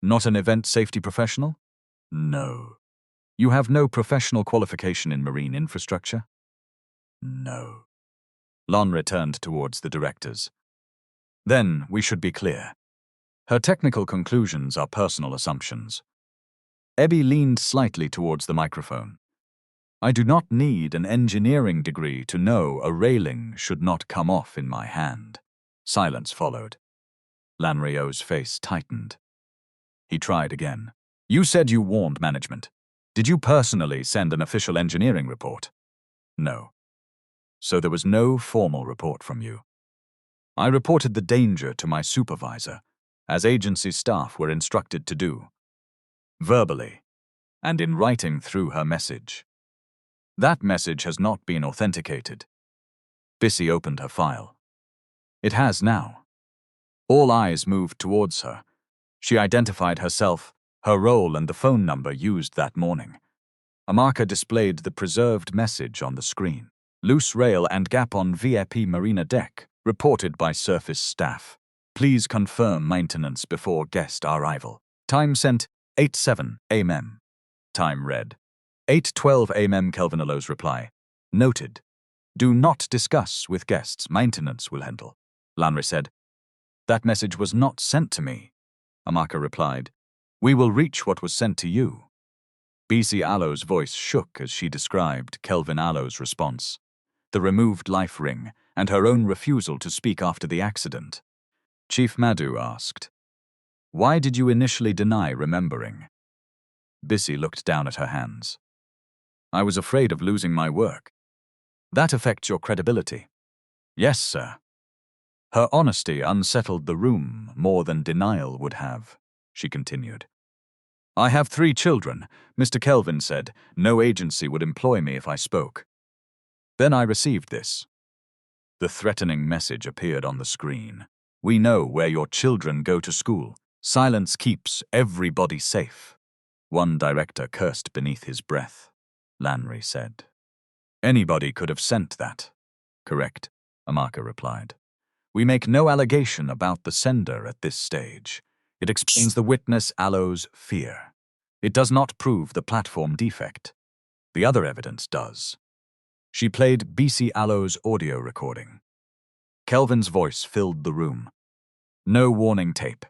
Not an event safety professional? No. You have no professional qualification in marine infrastructure? No. Lon returned towards the directors. Then we should be clear. Her technical conclusions are personal assumptions. Ebby leaned slightly towards the microphone. I do not need an engineering degree to know a railing should not come off in my hand. Silence followed. Lanrio's face tightened. He tried again. You said you warned management. Did you personally send an official engineering report? No. So there was no formal report from you. I reported the danger to my supervisor, as agency staff were instructed to do. Verbally, and in writing through her message. That message has not been authenticated. Bissy opened her file. It has now. All eyes moved towards her. She identified herself, her role and the phone number used that morning. Amaka displayed the preserved message on the screen. Loose rail and gap on VIP marina deck, reported by surface staff. Please confirm maintenance before guest arrival. Time sent, 8:07 am. Time read. 8:12 am. Kelvin Allo's reply. Noted. Do not discuss with guests. Maintenance will handle. Lanre said. That message was not sent to me. Amaka replied. We will reach what was sent to you. BC Allo's voice shook as she described Kelvin Allo's response. The removed life ring, and her own refusal to speak after the accident. Chief Madhu asked, why did you initially deny remembering? Bissy looked down at her hands. I was afraid of losing my work. That affects your credibility. Yes, sir. Her honesty unsettled the room more than denial would have, she continued. I have 3 children. Mr. Kelvin said no agency would employ me if I spoke. Then I received this. The threatening message appeared on the screen. We know where your children go to school. Silence keeps everybody safe. One director cursed beneath his breath. Lanre said. Anybody could have sent that. Correct, Amaka replied. We make no allegation about the sender at this stage. It explains the witness Allo's fear. It does not prove the platform defect. The other evidence does. She played BC Allo's audio recording. Kelvin's voice filled the room. No warning tape.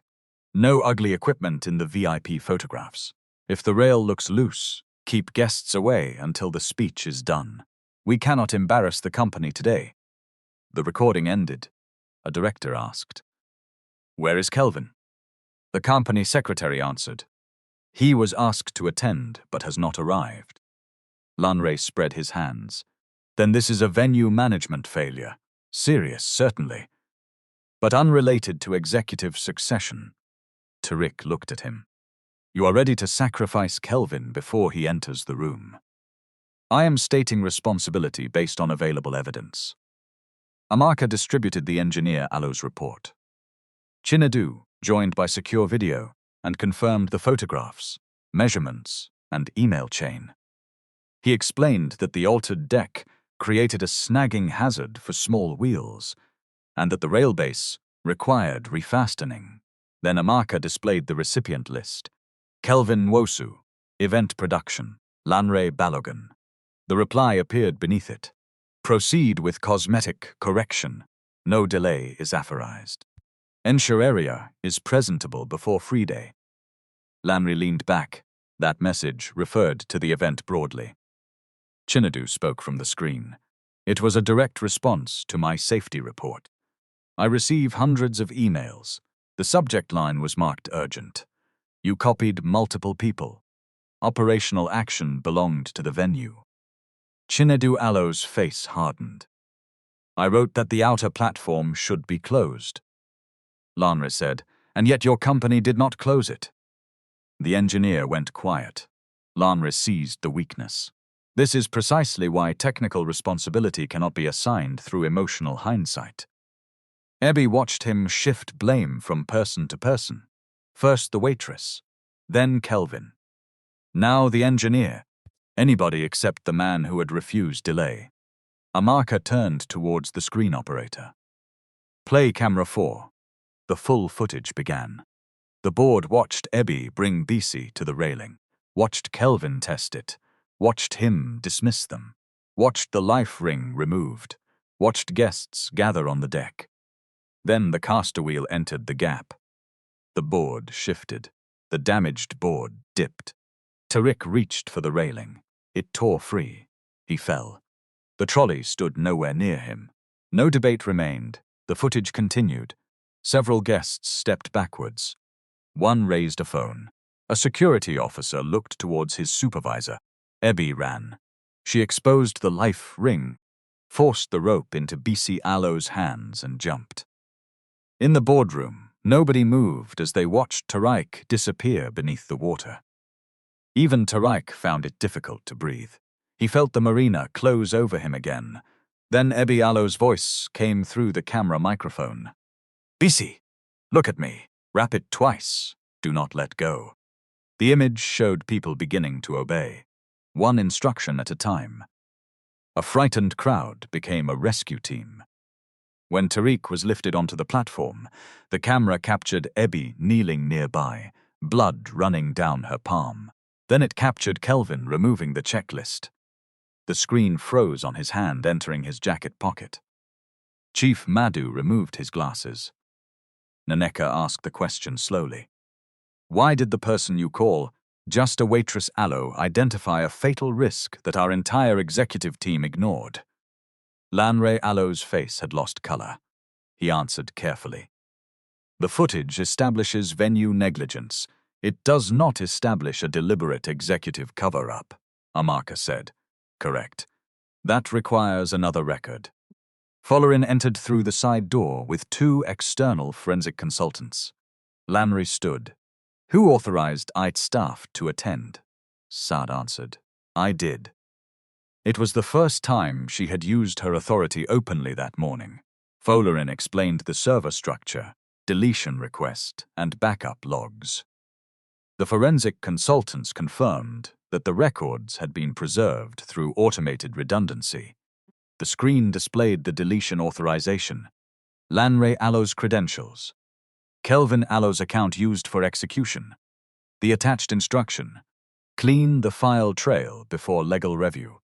No ugly equipment in the VIP photographs. If the rail looks loose, keep guests away until the speech is done. We cannot embarrass the company today. The recording ended. A director asked, Where is Kelvin? The company secretary answered, He was asked to attend but has not arrived. Lanre spread his hands. Then this is a venue management failure. Serious, certainly. But unrelated to executive succession. Tariq looked at him. You are ready to sacrifice Kelvin before he enters the room. I am stating responsibility based on available evidence. Amaka distributed the engineer Allo's report. Chinadu joined by secure video and confirmed the photographs, measurements, and email chain. He explained that the altered deck created a snagging hazard for small wheels, and that the rail base required refastening. Then Amaka displayed the recipient list. Kelvin Wosu, Event Production, Lanre Balogun. The reply appeared beneath it. Proceed with cosmetic correction. No delay is aphorized. Ensure area is presentable before free day. Lanre leaned back. That message referred to the event broadly. Chinadu spoke from the screen. It was a direct response to my safety report. I receive hundreds of emails. The subject line was marked urgent. You copied multiple people. Operational action belonged to the venue. Chinedu Alo's face hardened. I wrote that the outer platform should be closed. Lanre said, and yet your company did not close it. The engineer went quiet. Lanre seized the weakness. This is precisely why technical responsibility cannot be assigned through emotional hindsight. Ebby watched him shift blame from person to person. First the waitress, then Kelvin. Now the engineer. Anybody except the man who had refused delay. Amaka turned towards the screen operator. Play camera 4. The full footage began. The board watched Ebby bring BC to the railing, watched Kelvin test it, watched him dismiss them, watched the life ring removed, watched guests gather on the deck. Then the caster wheel entered the gap. The board shifted. The damaged board dipped. Tariq reached for the railing. It tore free. He fell. The trolley stood nowhere near him. No debate remained. The footage continued. Several guests stepped backwards. One raised a phone. A security officer looked towards his supervisor. Ebby ran. She exposed the life ring, forced the rope into BC Alo's hands and jumped. In the boardroom, nobody moved as they watched Tariq disappear beneath the water. Even Tariq found it difficult to breathe. He felt the marina close over him again. Then Ebby Alo's voice came through the camera microphone. BC, look at me. Rap it twice. Do not let go. The image showed people beginning to obey, one instruction at a time. A frightened crowd became a rescue team. When Tariq was lifted onto the platform, the camera captured Ebby kneeling nearby, blood running down her palm. Then it captured Kelvin removing the checklist. The screen froze on his hand entering his jacket pocket. Chief Madhu removed his glasses. Naneka asked the question slowly. Why did the person you call just a waitress Alo identify a fatal risk that our entire executive team ignored? Lanre Alo's face had lost color. He answered carefully. The footage establishes venue negligence. It does not establish a deliberate executive cover-up, Amaka said. Correct. That requires another record. Follerin entered through the side door with 2 external forensic consultants. Lanre stood. Who authorized IT staff to attend? Saad answered. I did. It was the first time she had used her authority openly that morning. Follerin explained the server structure, deletion request, and backup logs. The forensic consultants confirmed that the records had been preserved through automated redundancy. The screen displayed the deletion authorization, Lanre Alo's credentials, Kelvin Alo's account used for execution, the attached instruction, clean the file trail before legal review.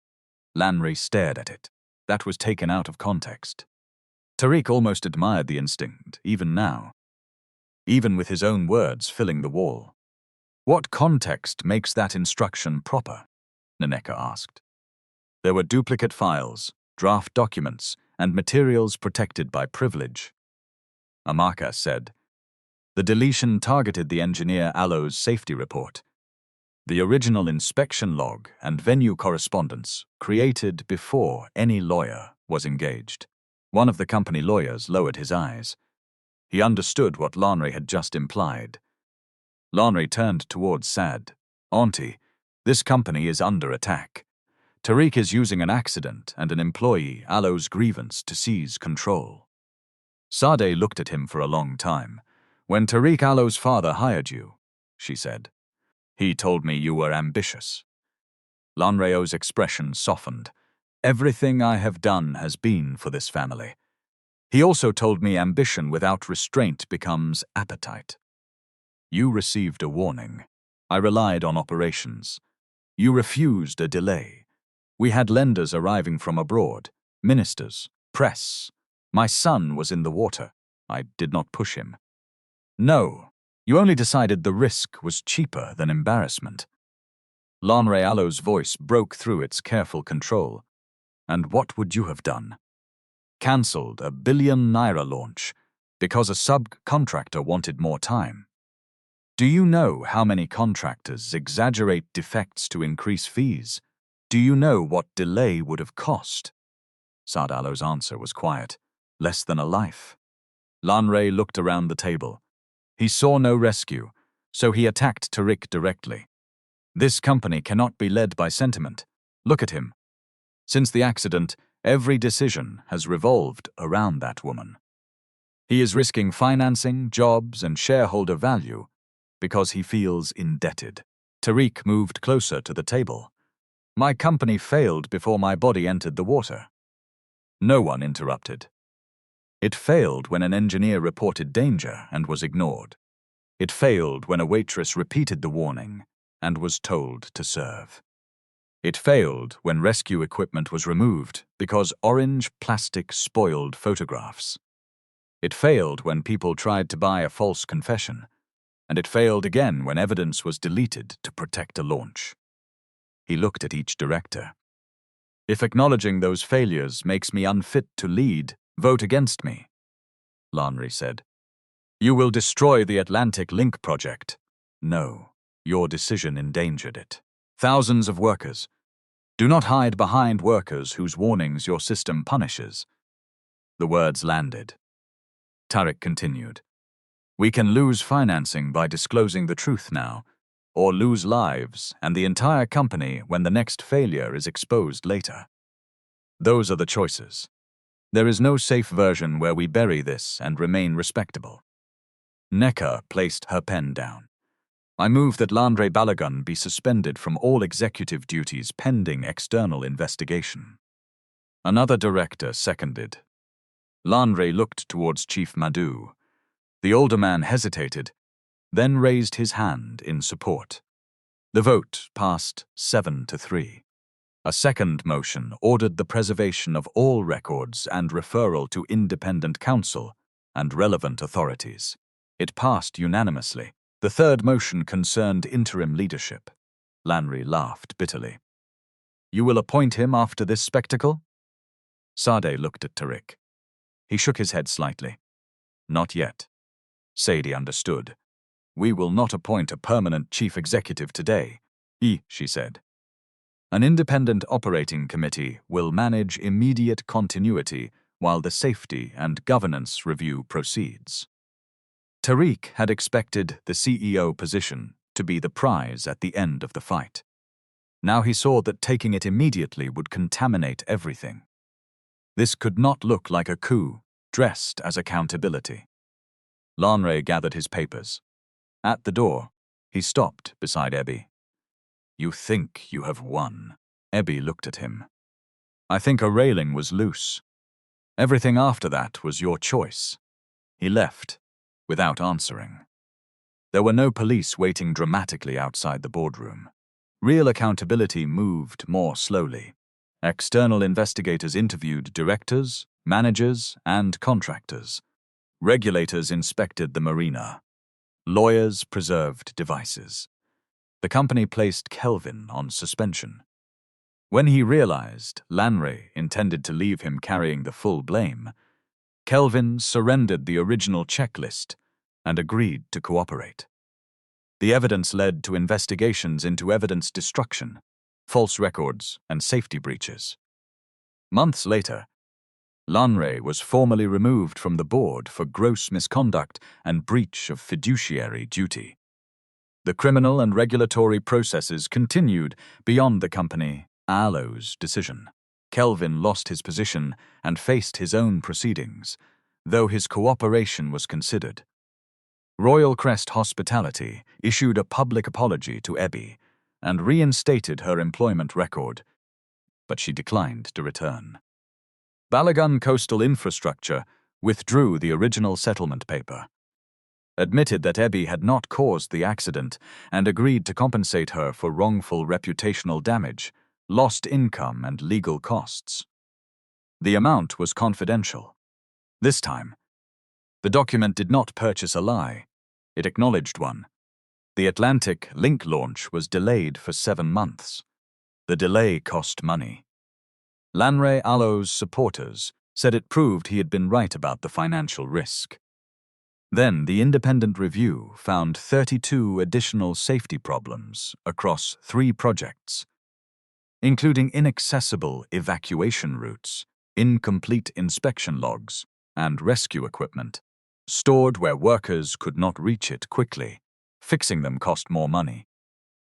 Lanre stared at it. That was taken out of context. Tariq almost admired the instinct, even now. Even with his own words filling the wall. What context makes that instruction proper? Naneka asked. There were duplicate files, draft documents, and materials protected by privilege. Amaka said. The deletion targeted the engineer Alo's safety report. The original inspection log and venue correspondence created before any lawyer was engaged. One of the company lawyers lowered his eyes. He understood what Lanre had just implied. Lanre turned towards Saad. Auntie, this company is under attack. Tariq is using an accident and an employee Alo's grievance to seize control. Sade looked at him for a long time. When Tariq Alo's father hired you, she said, he told me you were ambitious. Lanreo's expression softened. Everything I have done has been for this family. He also told me ambition without restraint becomes appetite. You received a warning. I relied on operations. You refused a delay. We had lenders arriving from abroad, ministers, press. My son was in the water. I did not push him. No, you only decided the risk was cheaper than embarrassment. Lanre Alo's voice broke through its careful control. And what would you have done? Cancelled a $1 billion launch because a subcontractor wanted more time. Do you know how many contractors exaggerate defects to increase fees? Do you know what delay would have cost? Sardalo's answer was quiet. Less than a life. Lanre looked around the table. He saw no rescue, so he attacked Tariq directly. This company cannot be led by sentiment. Look at him. Since the accident, every decision has revolved around that woman. He is risking financing, jobs, and shareholder value because he feels indebted. Tariq moved closer to the table. My company failed before my body entered the water. No one interrupted. It failed when an engineer reported danger and was ignored. It failed when a waitress repeated the warning and was told to serve. It failed when rescue equipment was removed because orange plastic spoiled photographs. It failed when people tried to buy a false confession, and it failed again when evidence was deleted to protect a launch. He looked at each director. If acknowledging those failures makes me unfit to lead, vote against me, Lanre said. You will destroy the Atlantic Link project. No, your decision endangered it. Thousands of workers. Do not hide behind workers whose warnings your system punishes. The words landed. Tariq continued. We can lose financing by disclosing the truth now, or lose lives and the entire company when the next failure is exposed later. Those are the choices. There is no safe version where we bury this and remain respectable. Necker placed her pen down. I move that Lanre Balagun be suspended from all executive duties pending external investigation. Another director seconded. Lanre looked towards Chief Madhu. The older man hesitated, then raised his hand in support. The vote passed 7-3. A second motion ordered the preservation of all records and referral to independent counsel and relevant authorities. It passed unanimously. The third motion concerned interim leadership. Lanre laughed bitterly. You will appoint him after this spectacle? Sade looked at Tariq. He shook his head slightly. Not yet. Sadie understood. We will not appoint a permanent chief executive today, she said. An independent operating committee will manage immediate continuity while the safety and governance review proceeds. Tariq had expected the CEO position to be the prize at the end of the fight. Now he saw that taking it immediately would contaminate everything. This could not look like a coup dressed as accountability. Lanre gathered his papers. At the door, he stopped beside Ebby. You think you have won. Ebby looked at him. I think a railing was loose. Everything after that was your choice. He left, without answering. There were no police waiting dramatically outside the boardroom. Real accountability moved more slowly. External investigators interviewed directors, managers, and contractors. Regulators inspected the marina. Lawyers preserved devices. The company placed Kelvin on suspension. When he realized Lanre intended to leave him carrying the full blame, Kelvin surrendered the original checklist and agreed to cooperate. The evidence led to investigations into evidence destruction, false records, and safety breaches. Months later, Lanre was formally removed from the board for gross misconduct and breach of fiduciary duty. The criminal and regulatory processes continued beyond the company Alo's decision. Kelvin lost his position and faced his own proceedings, though his cooperation was considered. Royal Crest Hospitality issued a public apology to Ebby and reinstated her employment record, but she declined to return. Balagun Coastal Infrastructure withdrew the original settlement paper, admitted that Ebby had not caused the accident, and agreed to compensate her for wrongful reputational damage, lost income, and legal costs. The amount was confidential. This time, the document did not purchase a lie. It acknowledged one. The Atlantic Link launch was delayed for 7 months. The delay cost money. Lanre Alo's supporters said it proved he had been right about the financial risk. Then the independent review found 32 additional safety problems across 3 projects. including inaccessible evacuation routes, incomplete inspection logs, and rescue equipment, stored where workers could not reach it quickly. Fixing them cost more money.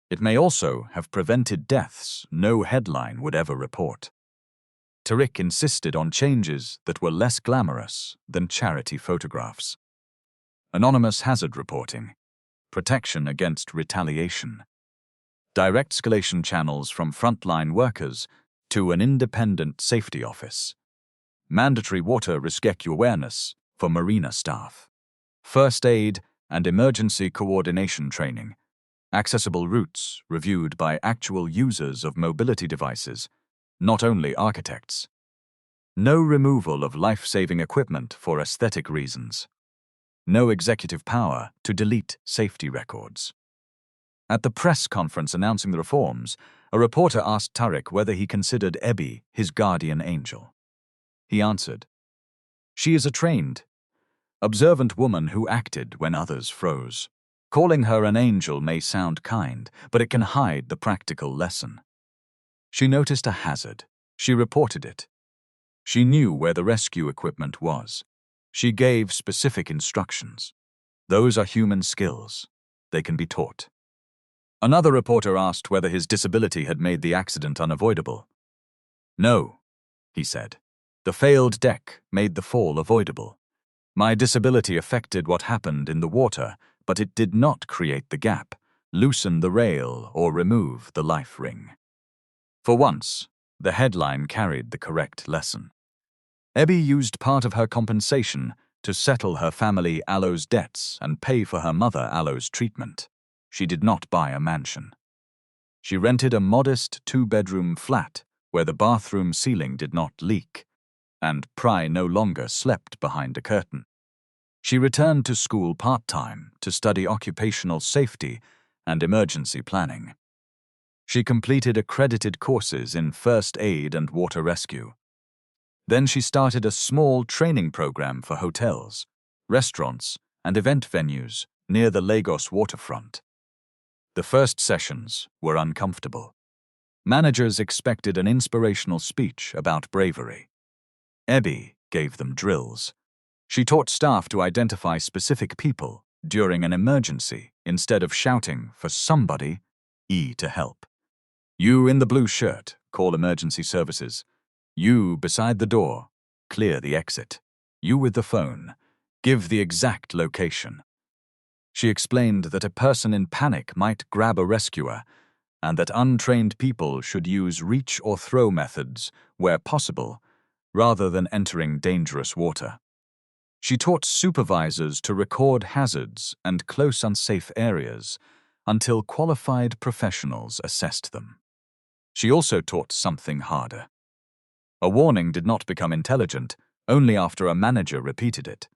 It may also have prevented deaths no headline would ever report. Tariq insisted on changes that were less glamorous than charity photographs. Anonymous hazard reporting, protection against retaliation, direct escalation channels from frontline workers to an independent safety office, mandatory water risk awareness for marina staff, first aid and emergency coordination training, accessible routes reviewed by actual users of mobility devices, not only architects. No removal of life-saving equipment for aesthetic reasons. No executive power to delete safety records. At the press conference announcing the reforms, a reporter asked Tariq whether he considered Ebi his guardian angel. He answered, "She is a trained, observant woman who acted when others froze. Calling her an angel may sound kind, but it can hide the practical lesson. She noticed a hazard. She reported it. She knew where the rescue equipment was. She gave specific instructions. Those are human skills. They can be taught." Another reporter asked whether his disability had made the accident unavoidable. "No," he said. "The failed deck made the fall avoidable. My disability affected what happened in the water, but it did not create the gap, loosen the rail, or remove the life ring." For once, the headline carried the correct lesson. Ebi used part of her compensation to settle her family Alo's debts and pay for her mother Alo's treatment. She did not buy a mansion. She rented a modest two-bedroom flat where the bathroom ceiling did not leak, and Pry no longer slept behind a curtain. She returned to school part-time to study occupational safety and emergency planning. She completed accredited courses in first aid and water rescue. Then she started a small training program for hotels, restaurants, and event venues near the Lagos waterfront. The first sessions were uncomfortable. Managers expected an inspirational speech about bravery. Ebi gave them drills. She taught staff to identify specific people during an emergency instead of shouting for somebody to help. "You in the blue shirt, call emergency services. You beside the door, clear the exit. You with the phone, give the exact location." She explained that a person in panic might grab a rescuer and that untrained people should use reach or throw methods where possible rather than entering dangerous water. She taught supervisors to record hazards and close unsafe areas until qualified professionals assessed them. She also taught something harder. A warning did not become intelligent only after a manager repeated it.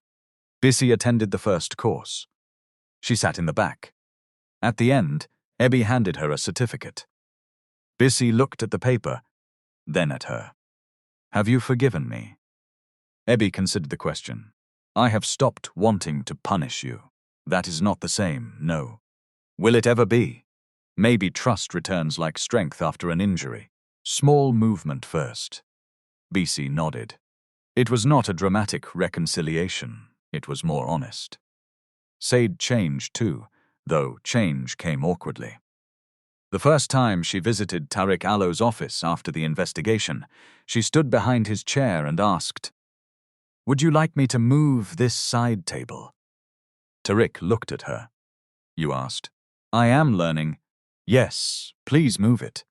Bissy attended the first course. She sat in the back. At the end, Ebi handed her a certificate. Bissy looked at the paper, then at her. "Have you forgiven me?" Ebi considered the question. "I have stopped wanting to punish you. That is not the same, no. Will it ever be? Maybe trust returns like strength after an injury. Small movement first." Bissy nodded. It was not a dramatic reconciliation. It was more honest. Said changed too, though change came awkwardly. The first time she visited Tariq Alo's office after the investigation, she stood behind his chair and asked, "Would you like me to move this side table?" Tariq looked at her. "You asked?" "I am learning." "Yes, please move it."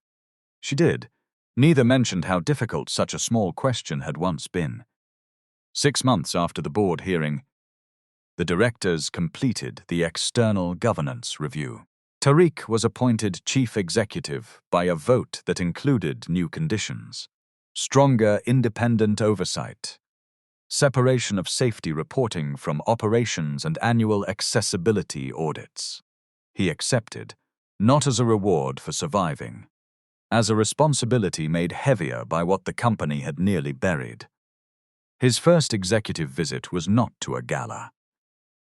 She did. Neither mentioned how difficult such a small question had once been. 6 months after the board hearing, the directors completed the external governance review. Tariq was appointed chief executive by a vote that included new conditions: stronger independent oversight, separation of safety reporting from operations and annual accessibility audits. He accepted, not as a reward for surviving, as a responsibility made heavier by what the company had nearly buried. His first executive visit was not to a gala.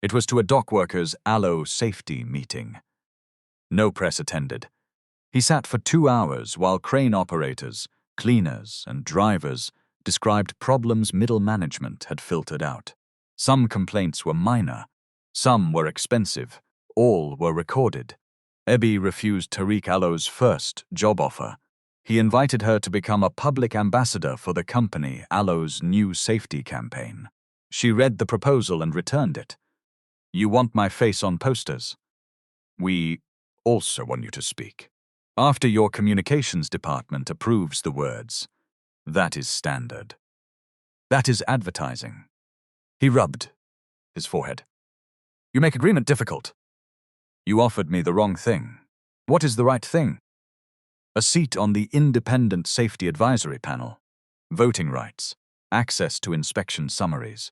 It was to a dockworkers' Alo safety meeting. No press attended. He sat for 2 hours while crane operators, cleaners, and drivers described problems middle management had filtered out. Some complaints were minor, some were expensive, all were recorded. Ebi refused Tariq Allo's first job offer. He invited her to become a public ambassador for the company Allo's new safety campaign. She read the proposal and returned it. "You want my face on posters? We also want you to speak. After your communications department approves the words, that is standard. That is advertising." He rubbed his forehead. "You make agreement difficult. You offered me the wrong thing. What is the right thing?" "A seat on the Independent Safety Advisory Panel, voting rights, access to inspection summaries,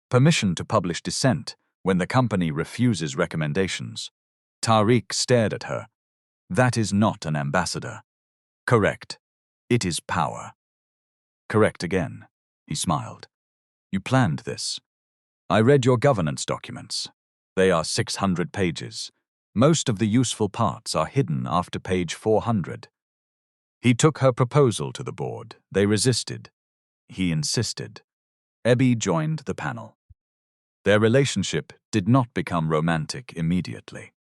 permission to publish dissent when the company refuses recommendations." Tariq stared at her. "That is not an ambassador." "Correct. It is power." "Correct again." He smiled. "You planned this. I read your governance documents. They are 600 pages. Most of the useful parts are hidden after page 400. He took her proposal to the board. They resisted. He insisted. Ebi joined the panel. Their relationship did not become romantic immediately.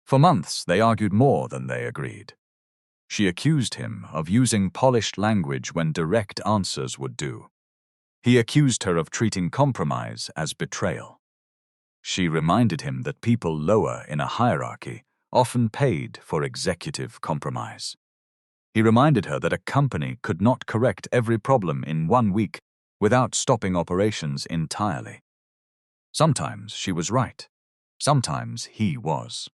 For months, they argued more than they agreed. She accused him of using polished language when direct answers would do. He accused her of treating compromise as betrayal. She reminded him that people lower in a hierarchy often paid for executive compromise. He reminded her that a company could not correct every problem in 1 week without stopping operations entirely. Sometimes she was right. Sometimes he was.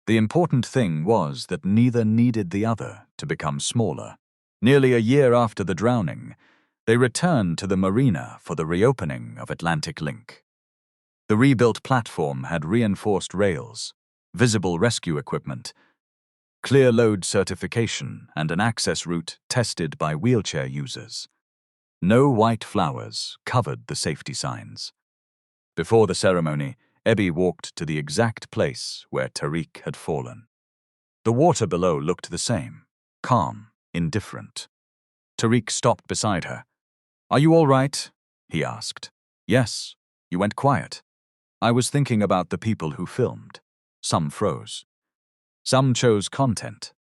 The important thing was that neither needed the other to become smaller. Nearly a year after the drowning, they returned to the marina for the reopening of Atlantic Link. The rebuilt platform had reinforced rails, visible rescue equipment, clear load certification, and an access route tested by wheelchair users. No white flowers covered the safety signs. Before the ceremony, Ebi walked to the exact place where Tariq had fallen. The water below looked the same, calm, indifferent. Tariq stopped beside her. "Are you all right?" he asked. "Yes." "You went quiet." "I was thinking about the people who filmed. Some froze. Some chose content."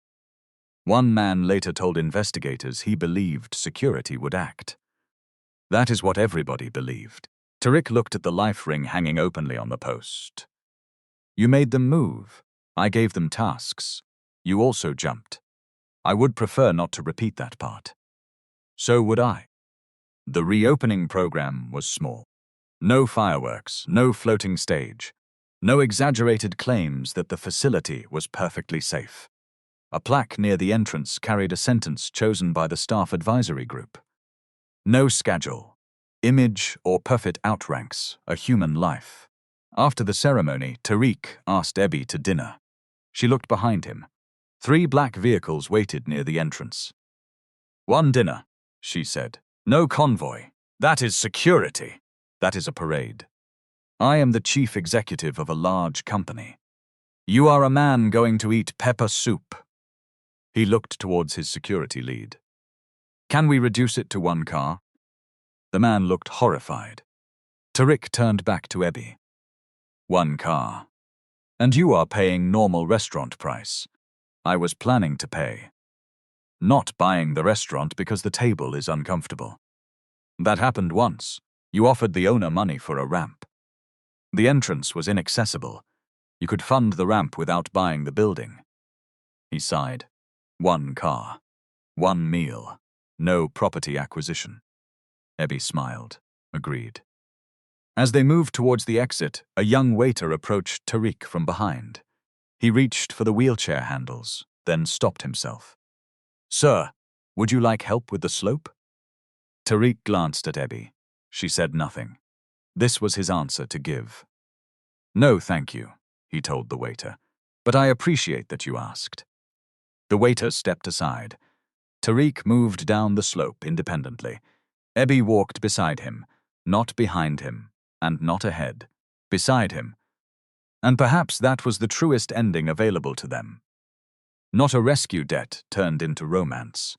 One man later told investigators he believed security would act. That is what everybody believed. Tariq looked at the life ring hanging openly on the post. "You made them move. I gave them tasks. You also jumped. I would prefer not to repeat that part." "So would I." The reopening program was small. No fireworks, no floating stage, no exaggerated claims that the facility was perfectly safe. A plaque near the entrance carried a sentence chosen by the staff advisory group. "No schedule, image, or perfect outranks a human life." After the ceremony, Tariq asked Ebi to dinner. She looked behind him. 3 black vehicles waited near the entrance. "One dinner," she said. "No convoy. That is security. That is a parade. I am the chief executive of a large company. You are a man going to eat pepper soup." He looked towards his security lead. "Can we reduce it to 1 car?" The man looked horrified. Tariq turned back to Ebi. "1 car. And you are paying normal restaurant price. I was planning to pay. Not buying the restaurant because the table is uncomfortable. That happened once. You offered the owner money for a ramp. The entrance was inaccessible. You could fund the ramp without buying the building." He sighed. 1 car. 1 meal. No property acquisition. Ebi smiled. Agreed. As they moved towards the exit, a young waiter approached Tariq from behind. He reached for the wheelchair handles, then stopped himself. "Sir, would you like help with the slope?" Tariq glanced at Ebi. She said nothing. This was his answer to give. "No, thank you," he told the waiter, "but I appreciate that you asked." The waiter stepped aside. Tariq moved down the slope independently. Ebi walked beside him, not behind him, and not ahead, beside him. And perhaps that was the truest ending available to them. Not a rescue debt turned into romance.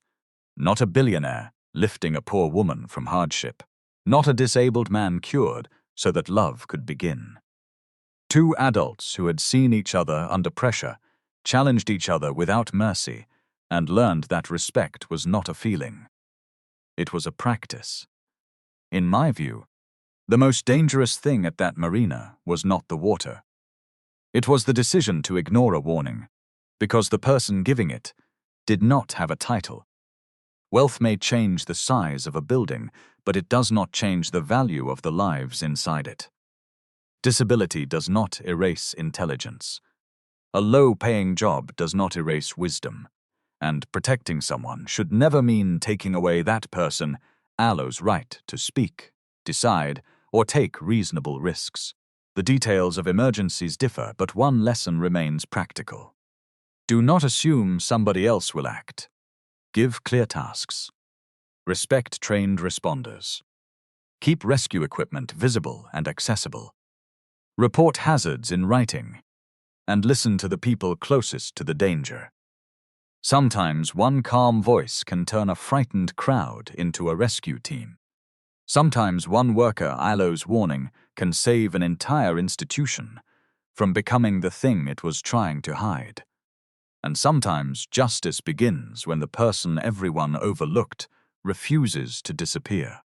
Not a billionaire lifting a poor woman from hardship. Not a disabled man cured so that love could begin. Two adults who had seen each other under pressure, challenged each other without mercy, and learned that respect was not a feeling. It was a practice. In my view, the most dangerous thing at that marina was not the water. It was the decision to ignore a warning, because the person giving it did not have a title. Wealth may change the size of a building, but it does not change the value of the lives inside it. Disability does not erase intelligence. A low-paying job does not erase wisdom. And protecting someone should never mean taking away that person allo's right to speak, decide, or take reasonable risks. The details of emergencies differ, but one lesson remains practical. Do not assume somebody else will act. Give clear tasks. Respect trained responders. Keep rescue equipment visible and accessible. Report hazards in writing. And listen to the people closest to the danger. Sometimes one calm voice can turn a frightened crowd into a rescue team. Sometimes one worker ILO's warning can save an entire institution from becoming the thing it was trying to hide. And sometimes justice begins when the person everyone overlooked refuses to disappear.